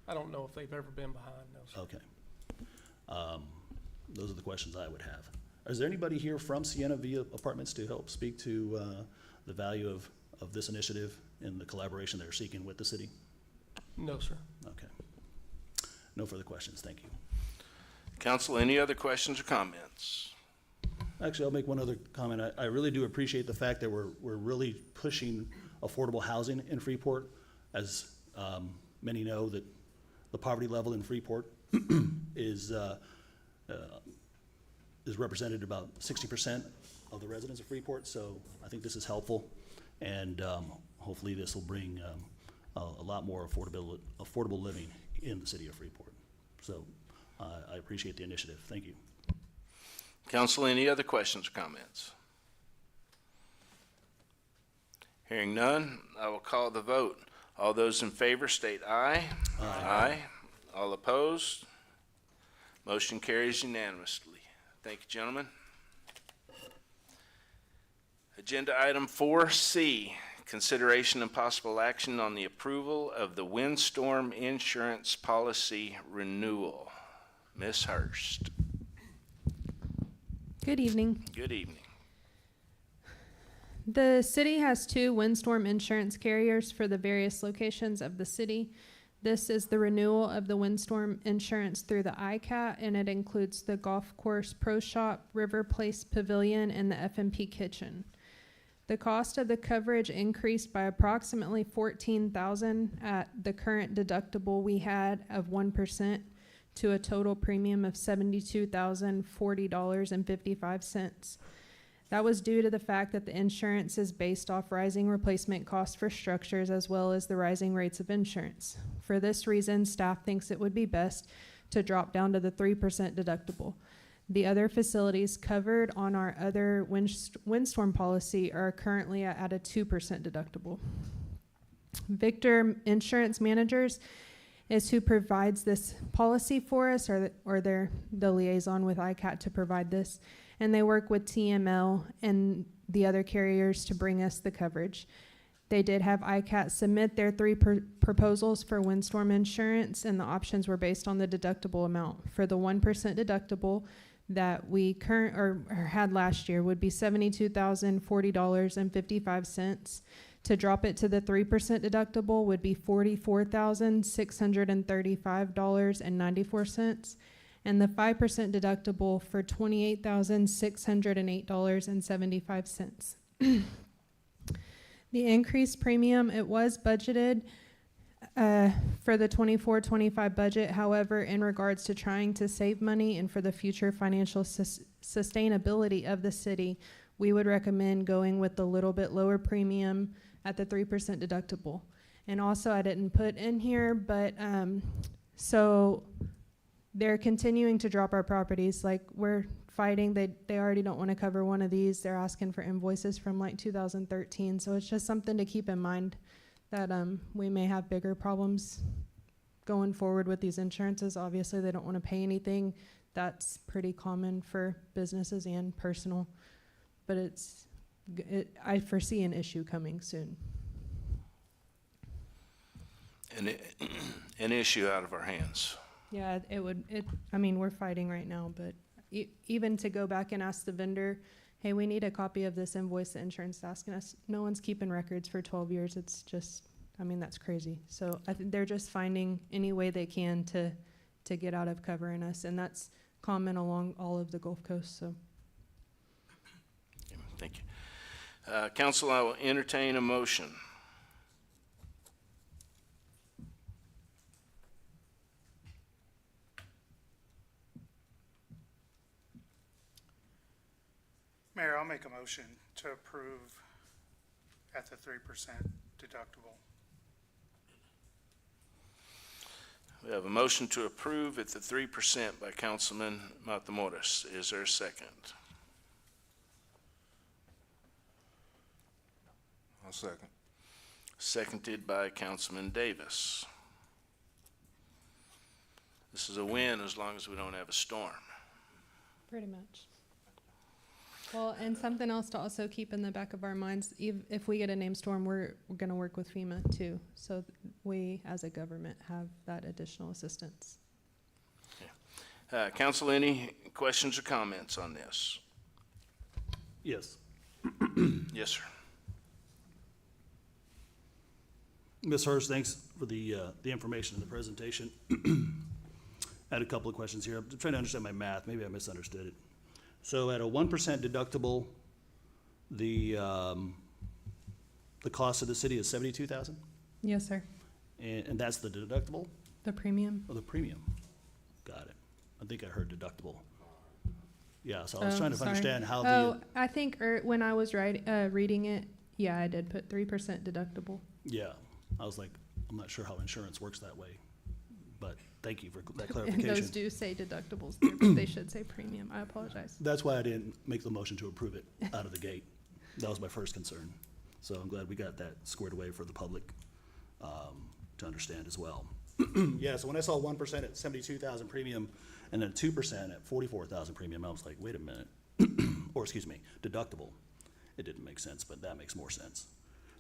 I don't know if they've ever been behind, no, sir. Okay. Those are the questions I would have. Is there anybody here from Sienna Villa Apartments to help speak to the value of this initiative and the collaboration they're seeking with the city? No, sir. Okay. No further questions. Thank you. Council, any other questions or comments? Actually, I'll make one other comment. I really do appreciate the fact that we're really pushing affordable housing in Freeport. As many know, that the poverty level in Freeport is represented about 60% of the residents of Freeport. So I think this is helpful, and hopefully this will bring a lot more affordable living in the city of Freeport. So I appreciate the initiative. Thank you. Council, any other questions or comments? Hearing none, I will call the vote. All those in favor state aye. Aye. All opposed? Motion carries unanimously. Thank you, gentlemen. Agenda item 4C, consideration and possible action on the approval of the windstorm insurance policy renewal. Ms. Hurst. Good evening. Good evening. The city has 2 windstorm insurance carriers for the various locations of the city. This is the renewal of the windstorm insurance through the ICAT, and it includes the Golf Course Pro Shop, River Place Pavilion, and the FMP Kitchen. The cost of the coverage increased by approximately $14,000 at the current deductible we had of 1% to a total premium of $72,040.55. That was due to the fact that the insurance is based off rising replacement costs for structures as well as the rising rates of insurance. For this reason, staff thinks it would be best to drop down to the 3% deductible. The other facilities covered on our other windstorm policy are currently at a 2% deductible. Victor Insurance Managers is who provides this policy for us, or they're the liaison with ICAT to provide this, and they work with TML and the other carriers to bring us the coverage. They did have ICAT submit their 3 proposals for windstorm insurance, and the options were based on the deductible amount. For the 1% deductible that we had last year would be $72,040.55. To drop it to the 3% deductible would be $44,635.94. And the 5% deductible for $28,608.75. The increased premium, it was budgeted for the 24-25 budget. However, in regards to trying to save money and for the future financial sustainability of the city, we would recommend going with the little bit lower premium at the 3% deductible. And also, I didn't put in here, but so they're continuing to drop our properties. Like, we're fighting. They already don't want to cover one of these. They're asking for invoices from like 2013. So it's just something to keep in mind that we may have bigger problems going forward with these insurances. Obviously, they don't want to pay anything. That's pretty common for businesses and personal. But I foresee an issue coming soon. An issue out of our hands. Yeah, I mean, we're fighting right now, but even to go back and ask the vendor, hey, we need a copy of this invoice, the insurance is asking us. No one's keeping records for 12 years. It's just, I mean, that's crazy. So I think they're just finding any way they can to get out of covering us, and that's common along all of the Gulf Coast. So. Thank you. Council, I will entertain a motion. Mayor, I'll make a motion to approve at the 3% deductible. We have a motion to approve at the 3% by Councilman Matamoros. Is there a second? I'll second. Seconded by Councilman Davis. This is a win as long as we don't have a storm. Pretty much. Well, and something else to also keep in the back of our minds, if we get a named storm, we're going to work with FEMA too. So we, as a government, have that additional assistance. Yeah. Council, any questions or comments on this? Yes. Yes, sir. Ms. Hurst, thanks for the information and the presentation. I had a couple of questions here. I'm trying to understand my math. Maybe I misunderstood it. So at a 1% deductible, the the cost of the city is 72,000, Yes, sir. and that's the deductible The premium. or the premium? Got it. I think I heard deductible. Yeah, so I was Oh, trying to sorry. understand how Oh, the, I think when I was reading it, yeah, I did put 3% deductible. yeah, I was like, I'm not sure how insurance works that way, but thank you for that And clarification. those do say deductibles there, but they should say premium. I apologize. That's why I didn't make the motion to approve it out of the gate. That was my first concern. So I'm glad we got that squared away for the public to understand as well. Yeah, so when I saw 1% at 72,000 premium and then 2% at 44,000 premium, I was like, wait a minute. Or excuse me, deductible. It didn't make sense, but that makes more sense.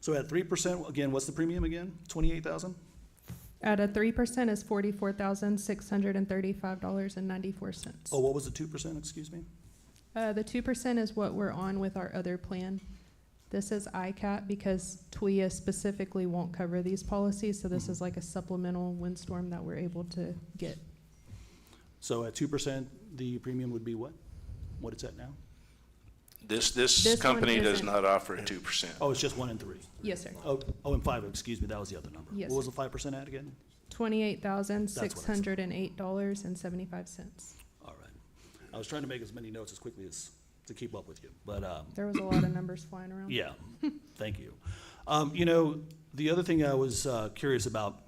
So at 3%, again, what's the premium again? 28,000? At a 3% is $44,635.94. Oh, what was the 2%, excuse me? The 2% is what we're on with our other plan. This is ICAT because TWIA specifically won't cover these policies, so this is like a supplemental windstorm that we're able to get. So at 2%, the premium would be what? What it's at now? This This one company does isn't- not offer a 2%. Oh, it's just 1 and 3. Yes, sir. Oh, and 5, excuse me, that was the other number. Yes, What was sir. the 5% at again? $28,608.75. All right. I was trying to make as many notes as quickly as, to keep up with you, but, There was a lot of numbers flying around. yeah, thank you. You know, the other thing I was curious about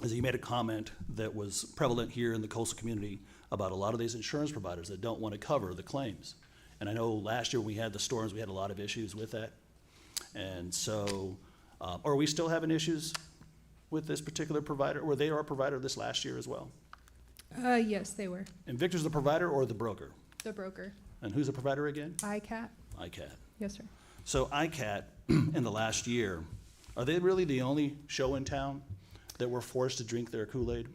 is that you made a comment that was prevalent here in the coastal community about a lot of these insurance providers that don't want to cover the claims. And I know last year when we had the storms, we had a lot of issues with that. And so, are we still having issues with this particular provider? Were they our provider this last year as well? Yes, they were. And Victor's the provider or the broker? The broker. And who's the provider again? ICAT. ICAT. Yes, sir. So ICAT, in the last year, are they really the only show in town that were forced to drink their Kool-Aid?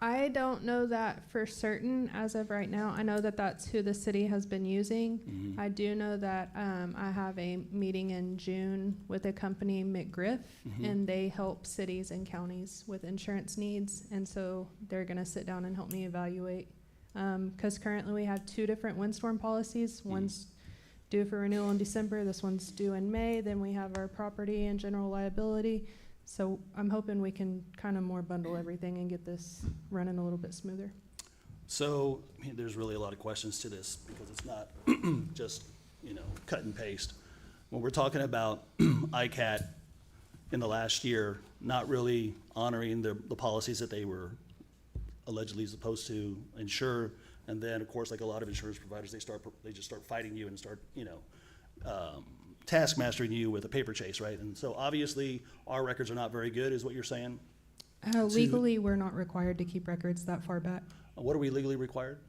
I don't know that for certain as of right now. I know that that's who the city has been using. Mhm. I do know that I have a meeting in June with a company, McGriff, Mhm. and they help cities and counties with insurance needs. And so they're going to sit down and help me evaluate. Because currently we have 2 different windstorm policies. One's due for renewal in December. This one's due in May. Then we have our property and general liability. So I'm hoping we can kind of more bundle everything and get this running a little bit smoother. So, I mean, there's really a lot of questions to this because it's not just, you know, cut and paste. When we're talking about ICAT in the last year, not really honoring the policies that they were allegedly supposed to insure, and then, of course, like a lot of insurance providers, they just start fighting you and start, you know, task mastering you with a paper chase, right? And so obviously, our records are not very good, is what you're saying? Legally, we're not required to keep records that far back. What are we legally required?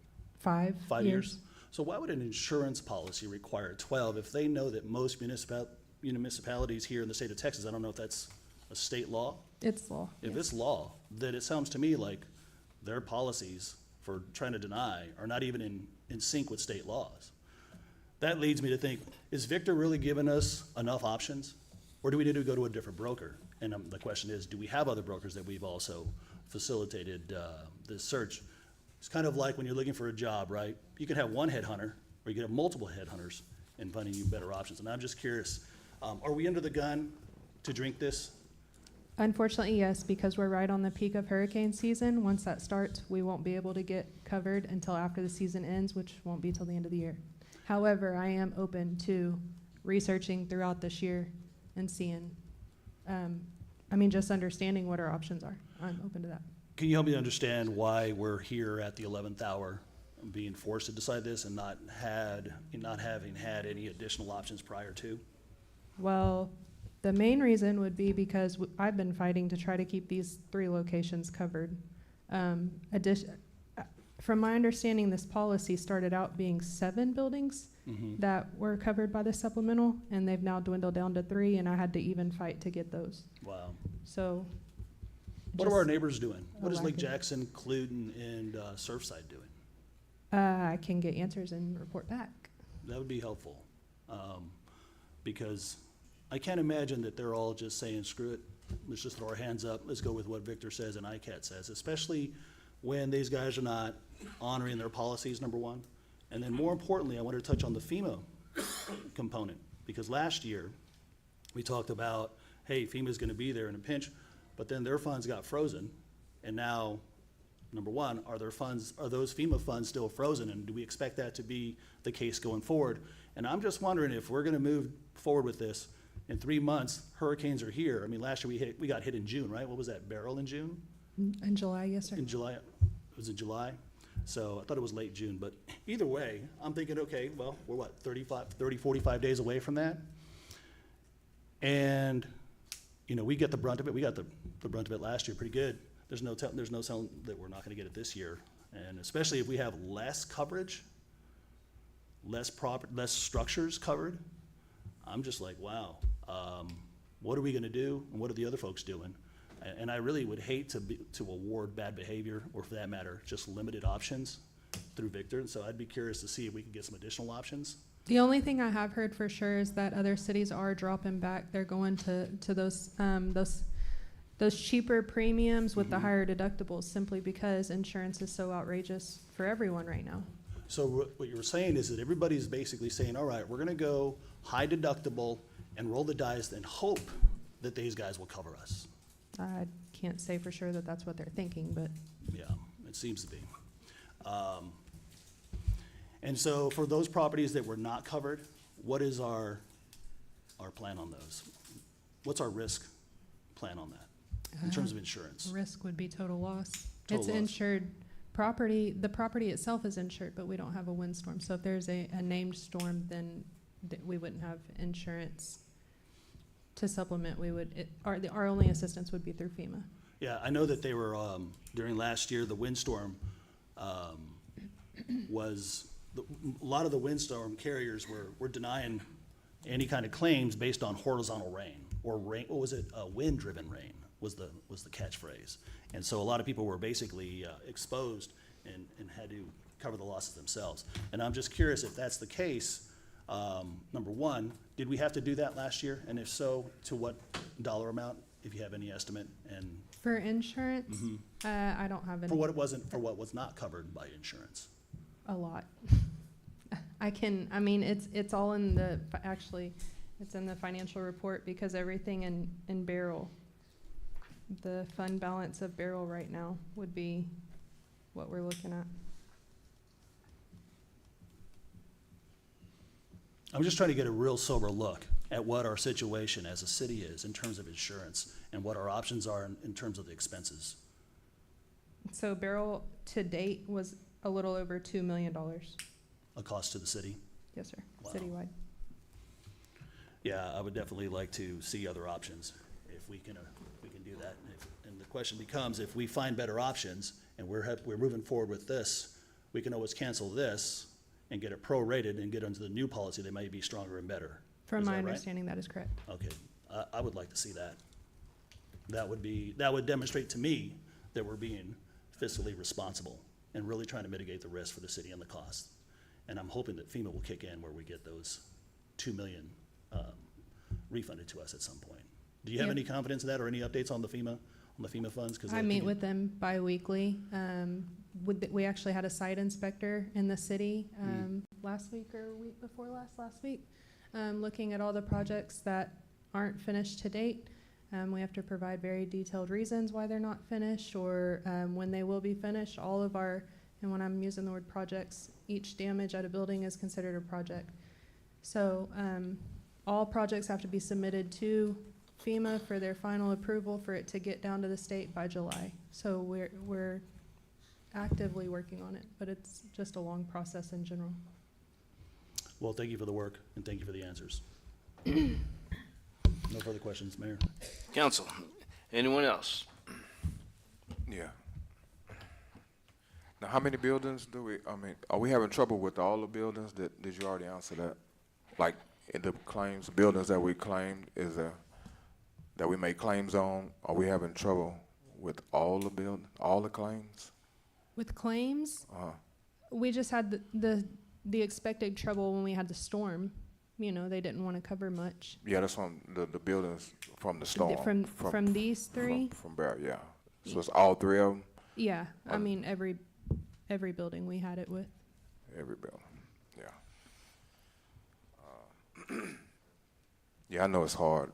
5 5 years? So why would an insurance policy require 12 if they know that most municipalities here in the state of Texas, I don't know if that's a state law? It's law. If yes. it's law, then it sounds to me like their policies for trying to deny are not even in sync with state laws. That leads me to think, is Victor really giving us enough options? Or do we need to go to a different broker? And the question is, do we have other brokers that we've also facilitated this search? It's kind of like when you're looking for a job, right? You can have one headhunter, or you can have multiple headhunters in finding you better options. And I'm just curious, are we under the gun to drink this? Unfortunately, yes, because we're right on the peak of hurricane season. Once that starts, we won't be able to get covered until after the season ends, which won't be till the end of the year. However, I am open to researching throughout this year and seeing, just understanding what our options are. I'm open to that. Can you help me understand why we're here at the 11th hour, being forced to decide this and not having had any additional options prior to? Well, the main reason would be because I've been fighting to try to keep these 3 locations covered. From my understanding, this policy started out being 7 buildings that were covered by the supplemental, and they've now dwindled down to 3, and I had to even fight to get those. Wow. So. What are our neighbors doing? What is lack Lake of- Jackson, Cluton, and Surfside doing? I can get answers and report back. That would be helpful. Because I can't imagine that they're all just saying, screw it, let's just throw our hands up, let's go with what Victor says and ICAT says, especially when these guys are not honoring their policies, number one. And then more importantly, I wanted to touch on the FEMA component, because last year, we talked about, hey, FEMA's gonna be there in a pinch, but then their funds got frozen, and now, number one, are those FEMA funds still frozen, and do we expect that to be the case going forward? And I'm just wondering if we're gonna move forward with this, in 3 months, hurricanes are here. I mean, last year we got hit in June, right? What was that, Beryl in June? In July, yes, sir. In July, was it July? So I thought it was late June, but either way, I'm thinking, okay, well, we're what, 45 days away from that? And, you know, we get the brunt of it. We got the brunt of it last year pretty good. There's no telling that we're not gonna get it this year. And especially if we have less coverage, less structures covered, I'm just like, wow, what are we gonna do, and what are the other folks doing? And I really would hate to award bad behavior, or for that matter, just limited options through Victor. And so I'd be curious to see if we can get some additional options. The only thing I have heard for sure is that other cities are dropping back. They're going to those cheaper premiums with the higher deductibles, simply because insurance is so outrageous for everyone right now. So what you were saying is that everybody's basically saying, all right, we're gonna go high deductible and roll the dice and hope that these guys will cover us. I can't say for sure that that's what they're thinking, but Yeah, it seems to be. And so for those properties that were not covered, what is our plan on those? What's our risk plan on that in terms of insurance? risk would be total loss. Total It's loss. insured property. The property itself is insured, but we don't have a windstorm. So if there's a named storm, then we wouldn't have insurance to supplement. Our only assistance would be through FEMA. Yeah, I know that they were, during last year, the windstorm a lot of the windstorm carriers were denying any kind of claims based on horizontal rain, or rain, what was it, wind-driven rain was the catchphrase. And so a lot of people were basically exposed and had to cover the losses themselves. And I'm just curious if that's the case, number one, did we have to do that last year? And if so, to what dollar amount, if you have any estimate? And For insurance, I don't have any. for what was not covered by insurance? A lot. It's all in it's in the financial report, because everything in Beryl, the fund balance of Beryl right now would be what we're looking at. I'm just trying to get a real sober look at what our situation as a city is in terms of insurance, and what our options are in terms of the expenses. So Beryl to date was a little over $2 million. A cost to the city. Yes, sir. Wow. Citywide. Yeah, I would definitely like to see other options if we can do that. And the question becomes, if we find better options and we're moving forward with this, we can always cancel this and get it prorated and get onto the new policy that might be stronger and better. From Is my that right? understanding, that is correct. Okay, I would like to see that. That would demonstrate to me that we're being fiscally responsible and really trying to mitigate the risk for the city and the cost. And I'm hoping that FEMA will kick in where we get those $2 million refunded to us at some point. Do you have Yep. any confidence in that, or any updates on the FEMA funds? 'Cause I meet with them bi-weekly. We actually had a site inspector in the city last week or week before last week, looking at all the projects that aren't finished to date. We have to provide very detailed reasons why they're not finished, or when they will be finished. All of our, and when I'm using the word projects, each damage at a building is considered a project. So all projects have to be submitted to FEMA for their final approval for it to get down to the state by July. So we're actively working on it, but it's just a long process in general. Well, thank you for the work, and thank you for the answers. No further questions, Mayor. Council, anyone else? Yeah. Now, how many buildings are we having trouble with all the buildings? Did you already answer that? Like, in the claims, buildings that we claimed, that we made claims on, are we having trouble with all the claims? With claims, we just had the expected trouble when we had the storm. You know, they didn't want to cover much. Yeah, that's from the buildings from the storm. From these three? From Barrett, yeah. So it's all three of them? Yeah, I mean, every building we had it with. Every building, yeah. Yeah, I know it's hard.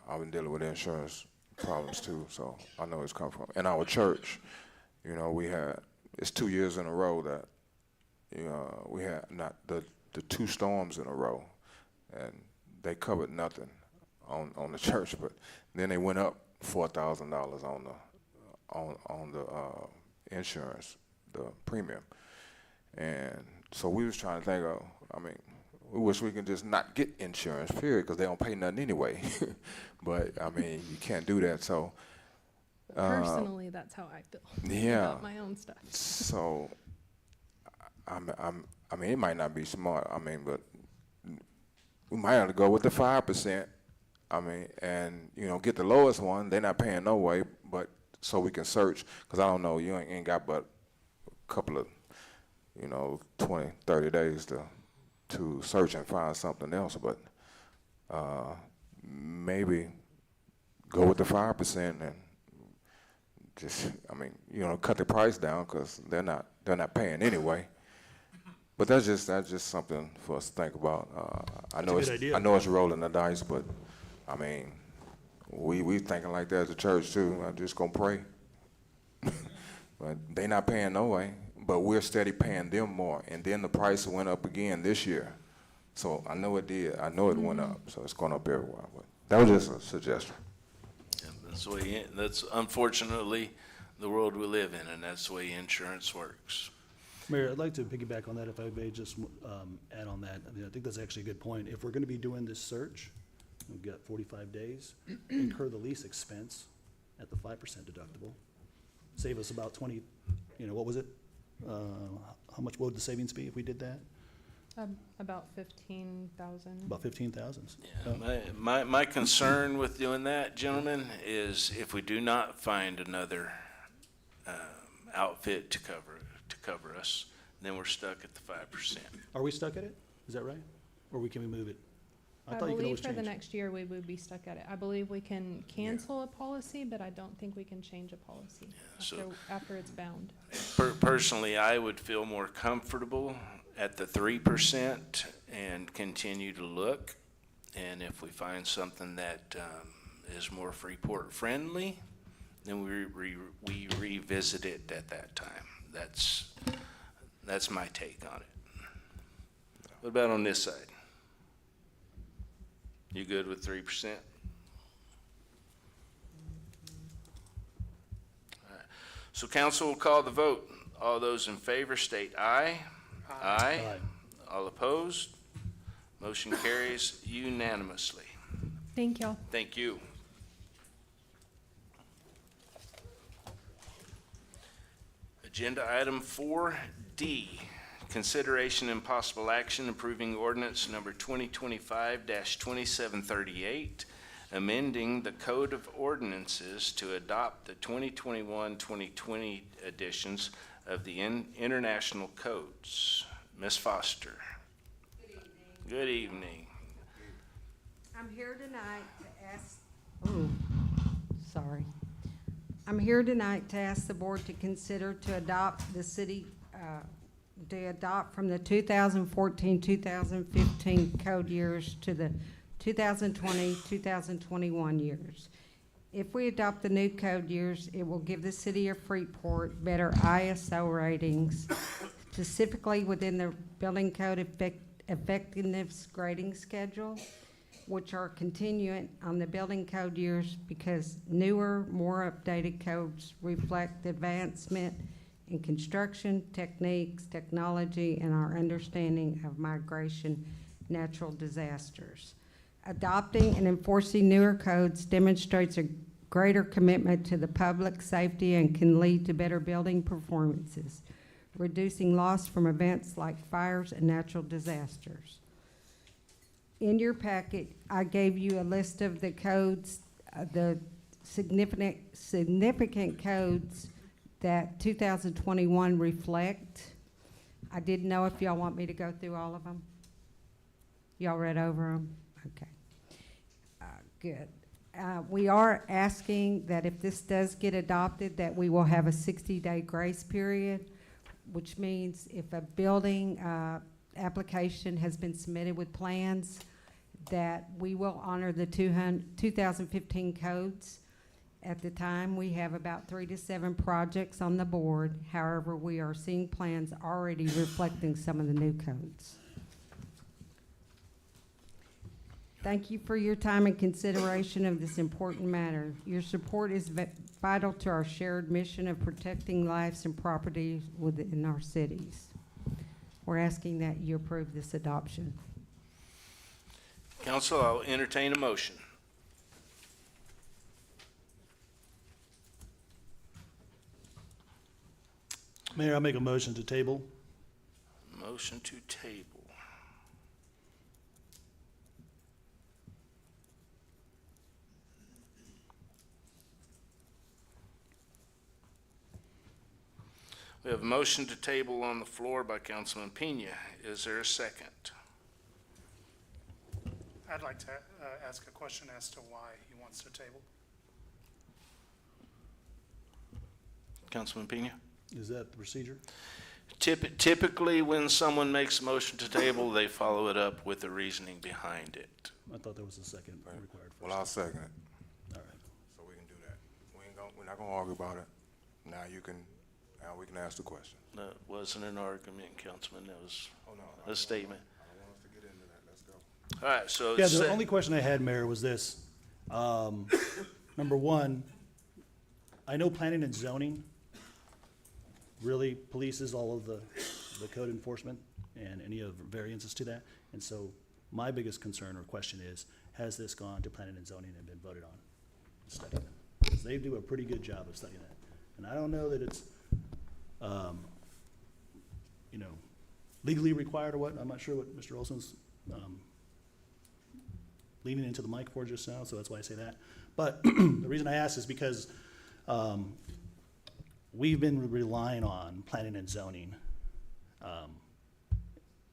I've been dealing with insurance problems too, so I know it's come from. In our church, you know, it's 2 years in a row that, we had not the 2 storms in a row, and they covered nothing on the church, but then they went up $4,000 on the insurance, the premium, and so we was trying to think of, I mean, we wish we could just not get insurance, period, because they don't pay nothing anyway. But I mean, you can't do that. So Personally, that's how I feel yeah. about my own stuff. So I mean, it might not be smart. I mean, but we might have to go with the 5%. I mean, and get the lowest one. They're not paying no way, but so we can search. Because I don't know, you ain't got but a couple of 20, 30 days to search and find something else, but maybe go with the 5% and just, cut the price down because they're not paying anyway. But that's just something for us to think about. I know it's rolling the dice, but I mean, we thinking like that as a church too. I'm just gonna pray, but they not paying no way. But we're steady paying them more, and then the price went up again this year. So I know it did. I know it went up. So it's going up everywhere. But that was just a suggestion. Yeah, that's unfortunately the world we live in, and that's the way insurance works. Mayor, I'd like to piggyback on that if I may just add on that. I think that's actually a good point. If we're going to be doing this search, we've got 45 days, incur the lease expense at the 5% deductible, save us about 20, what was it? How much would the savings be if we did that? About 15,000. About 15,000. Yeah, my concern with doing that, gentlemen, is if we do not find another outfit to cover us, then we're stuck at the 5%. Are we stuck at it? Is that right? Or can we move it? I believe for the next year we would be stuck at it. I believe we can cancel a policy, but I don't think we can change a policy after it's bound. Personally, I would feel more comfortable at the 3% and continue to look. And if we find something that is more Freeport friendly, then we revisit it at that time. That's my take on it. What about on this side? You good with 3%? All right. So council will call the vote. All those in favor state aye. Aye. Aye. All opposed? Motion carries unanimously. Thank y'all. Thank you. Agenda item 4D. Consideration and possible action approving ordinance number 2025-2738, amending the Code of Ordinances to adopt the 2021-2020 editions of the international codes. Ms. Foster. Good evening. I'm here tonight to ask, I'm here tonight to ask the board to consider to adopt from the 2014-2015 code years to the 2020-2021 years. If we adopt the new code years, it will give the city of Freeport better ISO ratings, specifically within the building code effectiveness grading schedule, which are continuing on the building code years because newer, more updated codes reflect the advancement in construction techniques, technology, and our understanding of migration, natural disasters. Adopting and enforcing newer codes demonstrates a greater commitment to the public safety and can lead to better building performances, reducing loss from events like fires and natural disasters. In your packet, I gave you a list of the codes, the significant codes that 2021 reflect. I didn't know if y'all want me to go through all of them. Y'all read over them? Okay. Good. We are asking that if this does get adopted, that we will have a 60-day grace period, which means if a building application has been submitted with plans, that we will honor the 2015 codes. At the time, we have about 3 to 7 projects on the board. However, we are seeing plans already reflecting some of the new codes. Thank you for your time and consideration of this important matter. Your support is vital to our shared mission of protecting lives and property within our cities. We're asking that you approve this adoption. Council, I'll entertain a motion. Mayor, I'll make a motion to table. Motion to table. We have a motion to table on the floor by Councilman Pena. Is there a second? I'd like to ask a question as to why he wants to table. Councilman Pena? Is that the procedure? Typically, when someone makes a motion to table, they follow it up with the reasoning behind it. I thought there was a second required. Well, I'll second it. All right. So we can do that. We're not gonna argue about it. Now we can ask the question. No, it wasn't an argument, Councilman. That was Oh, no. a statement. I don't want us to get into that. Let's go. All right, so. Yeah, the only question I had, Mayor, was this. Number one, I know planning and zoning really polices all of the code enforcement and any of the variances to that. And so my biggest concern or question is, has this gone to planning and zoning and been voted on? Studied? Because they do a pretty good job of studying that. And I don't know that it's, legally required or what. I'm not sure what Mr. Olson's leaning into the mic for just now, so that's why I say that. But the reason I ask is because we've been relying on planning and zoning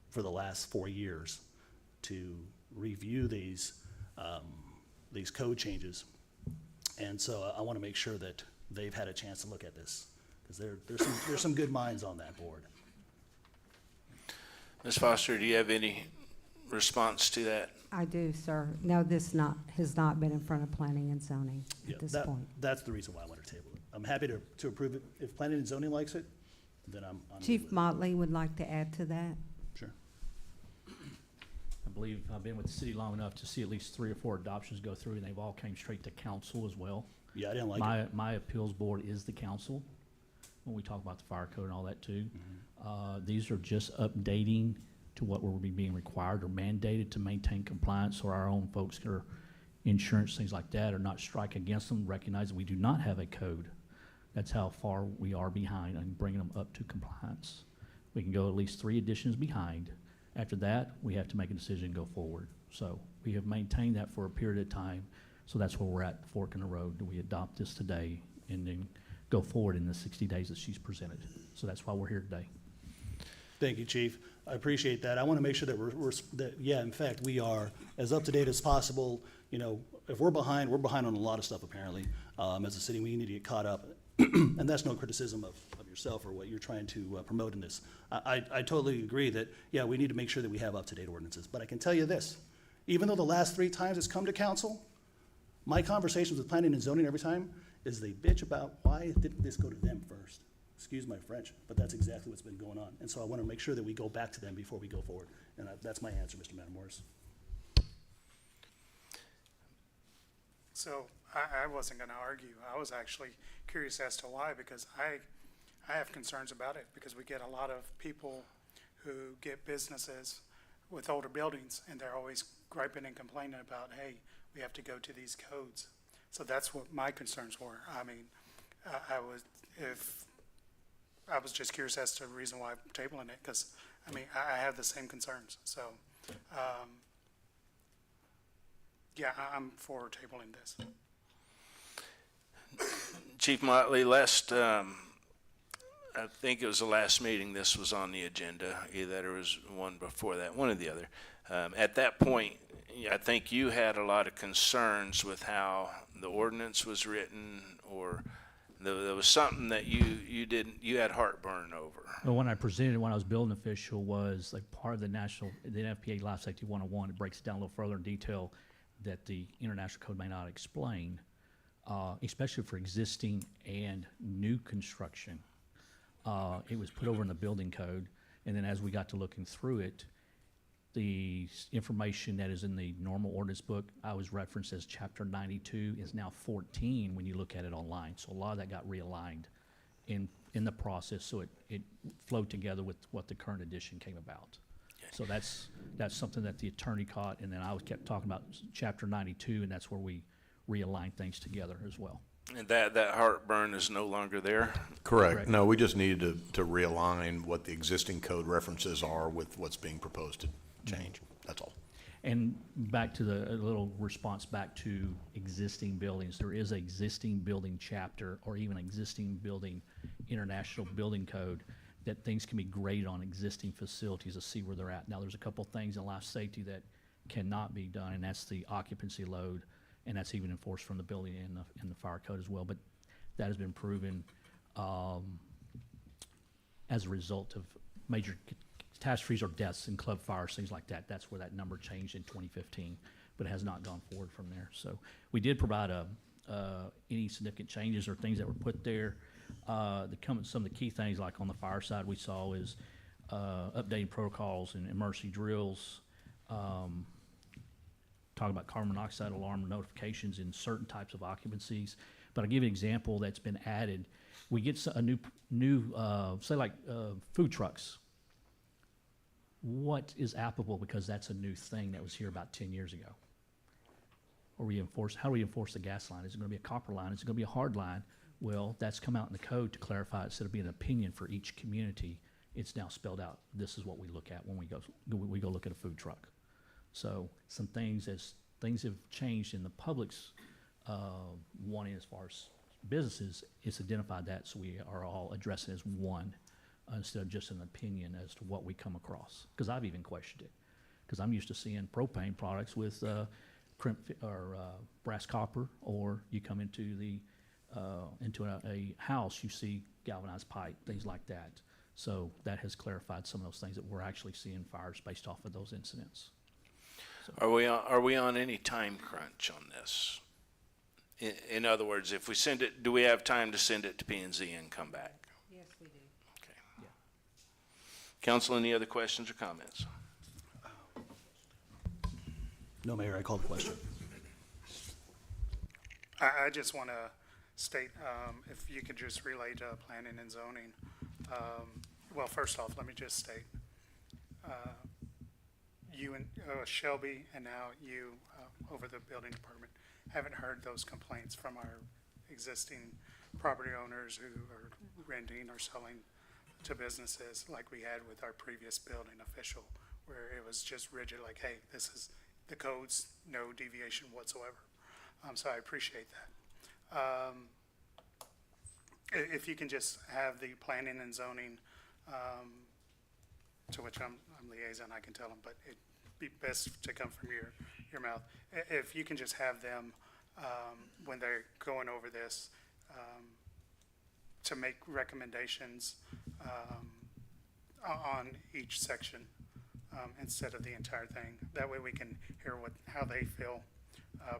for the last 4 years to review these code changes. And so I want to make sure that they've had a chance to look at this, because there's some good minds on that board. Ms. Foster, do you have any response to that? I do, sir. No, this has not been in front of planning and zoning Yeah, at this that- point. That's the reason why I want to table it. I'm happy to approve it. If planning and zoning likes it, then I'm good Chief with it. Motley would like to add to that. Sure. I believe I've been with the city long enough to see at least 3 or 4 adoptions go through, and they've all came straight to council as well. Yeah, I didn't like it. My appeals board is the council, when we talk about the fire code and all that too. These are just updating to what we're being required or mandated to maintain compliance, so our own folks that are insurance, things like that, are not strike against them, recognize that we do not have a code. That's how far we are behind and bringing them up to compliance. We can go at least 3 additions behind. After that, we have to make a decision and go forward. So we have maintained that for a period of time. So that's where we're at, the fork in the road. Do we adopt this today and then go forward in the 60 days that she's presented? So that's why we're here today. Thank you, Chief. I appreciate that. I want to make sure that in fact, we are as up to date as possible. If we're behind on a lot of stuff apparently. As a city, we need to get caught up. And that's no criticism of yourself or what you're trying to promote in this. I totally agree that, we need to make sure that we have up-to-date ordinances. But I can tell you this, even though the last 3 times it's come to council, my conversations with planning and zoning every time is they bitch about why didn't this go to them first? Excuse my French, but that's exactly what's been going on. And so I want to make sure that we go back to them before we go forward. And that's my answer, Mr. Matamoros. So I wasn't going to argue. I was actually curious as to why, because I have concerns about it, because we get a lot of people who get businesses with older buildings, and they're always griping and complaining about, hey, we have to go to these codes. So that's what my concerns were. I mean, I was just curious as to the reason why I'm tabling it, because, I mean, I have the same concerns. So, I'm for tabling this. Chief Motley, I think it was the last meeting this was on the agenda, either there was one before that, one or the other. At that point, I think you had a lot of concerns with how the ordinance was written or There was something that you had heartburn over. Well, when I presented, when I was building official, was like part of the NFPA Life Safety 101, it breaks it down a little further in detail that the international code may not explain, especially for existing and new construction. It was put over in the building code, and then as we got to looking through it, the information that is in the normal ordinance book, I was referenced as chapter 92, is now 14 when you look at it online. So a lot of that got realigned in the process, so it flowed together with what the current edition came about. So that's something that the attorney caught, and then I kept talking about chapter 92, and that's where we realigned things together as well. And that heartburn is no longer there? Correct. No, we just needed to realign what the existing code references are with what's being proposed to change. That's all. And back to a little response back to existing buildings, there is an existing building chapter or even existing building international building code that things can be graded on existing facilities to see where they're at. Now, there's a couple things in life safety that cannot be done, and that's the occupancy load, and that's even enforced from the building and the fire code as well. But that has been proven as a result of major catastrophes or deaths in club fires, things like that. That's where that number changed in 2015, but it has not gone forward from there. So we did provide any significant changes or things that were put there. Some of the key things, like on the fire side, we saw is updating protocols and emergency drills, talking about carbon monoxide alarm notifications in certain types of occupancies. But I'll give you an example that's been added. We get a new say like food trucks. What is applicable, because that's a new thing that was here about 10 years ago? How do we enforce the gas line? Is it going to be a copper line? Is it going to be a hard line? Well, that's come out in the code to clarify. Instead of being an opinion for each community, it's now spelled out. This is what we look at when we go look at a food truck. So some things, as things have changed in the public's wanting as far as businesses, it's identified that, so we are all addressing it as one instead of just an opinion as to what we come across. Because I've even questioned it, because I'm used to seeing propane products with crimp or brass copper, or you come into a house, you see galvanized pipe, things like that. So that has clarified some of those things that we're actually seeing fires based off of those incidents. So. Are we on any time crunch on this? In other words, if we send it, do we have time to send it to P&Z and come back? Yes, we do. Okay. Yeah. Council, any other questions or comments? No, Mayor, I called the question. I just want to state, if you could just relay to planning and zoning. Well, first off, let me just state, you and Shelby, and now you over the building department, haven't heard those complaints from our existing property owners who are renting or selling to businesses like we had with our previous building official, where it was just rigid, like, hey, this is the codes, no deviation whatsoever. So I appreciate that. If you can just have the planning and zoning, to which I'm liaison, I can tell them, but it'd be best to come from your mouth. If you can just have them, when they're going over this, to make recommendations on each section instead of the entire thing. That way we can hear how they feel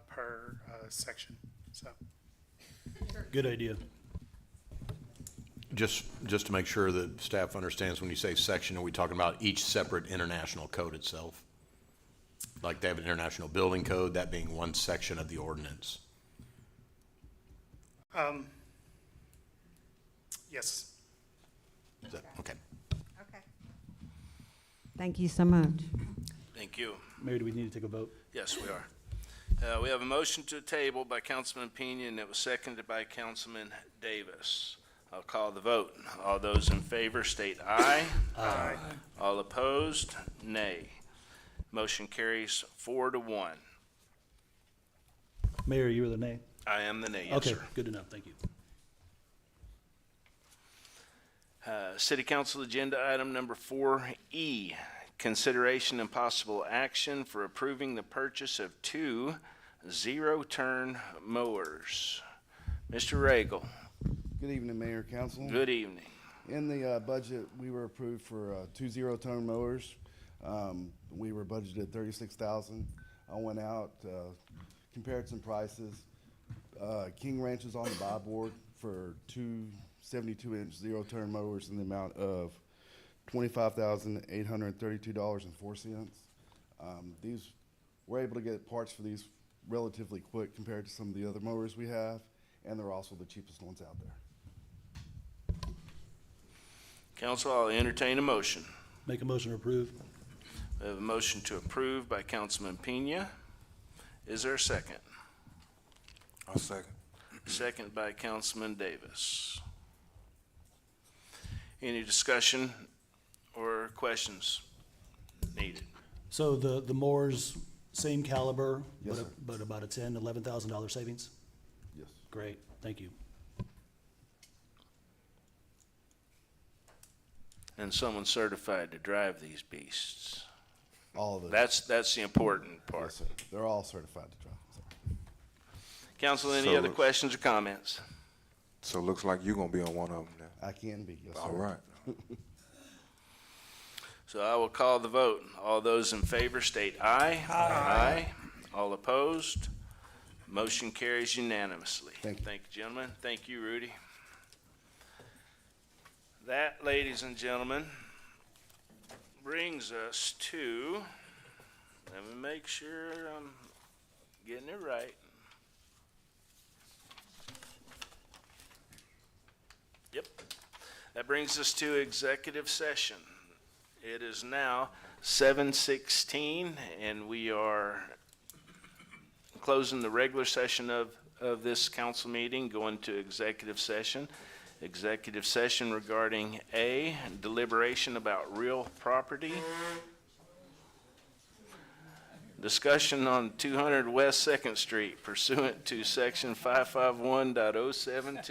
per section. So. Good idea. Just to make sure that staff understands, when you say section, are we talking about each separate international code itself? Like they have an international building code, that being one section of the ordinance? Yes. Is that, okay. Okay. Thank you so much. Thank you. Mayor, do we need to take a vote? Yes, we are. We have a motion to table by Councilman Pena, and it was seconded by Councilman Davis. I'll call the vote. All those in favor state aye. Aye. All opposed, nay. Motion carries 4-1. Mayor, you were the nay? I am the nay, yes, Okay, sir. good enough, thank you. City Council Agenda Item Number 4E, consideration and possible action for approving the purchase of 2 zero-turn mowers. Mr. Regal. Good evening, Mayor, Council. Good evening. In the budget, we were approved for 2 zero-turn mowers. We were budgeted 36,000. I went out, compared some prices. King Ranch is on the buy board for 2 72-inch zero-turn mowers in the amount of $25,832.04. These, we're able to get parts for these relatively quick compared to some of the other mowers we have, and they're also the cheapest ones out there. Council, I'll entertain a motion. Make a motion to approve. We have a motion to approve by Councilman Pena. Is there a second? I'll second. Second by Councilman Davis. Any discussion or questions needed? So the mowers, same caliber, Yes, but, sir. but about a $11,000 savings? Yes. Great, thank you. And someone certified to drive these beasts. All of them. That's the important part. Yes, sir. They're all certified to drive. Sir. Council, any So other looks- questions or comments? So it looks like you're gonna be on one of them now. I can be, yes, sir. All right. So I will call the vote. All those in favor state aye. Aye. All opposed? Motion carries unanimously. Thank you. Thank you, gentlemen. Thank you, Rudy. That, ladies and gentlemen, brings us to, let me make sure I'm getting it right. Yep. That brings us to executive session. It is now 7:16, and we are closing the regular session of this council meeting, going to executive session. Executive session regarding A, deliberation about real property. Discussion on 200 West 2nd Street pursuant to section 551.072.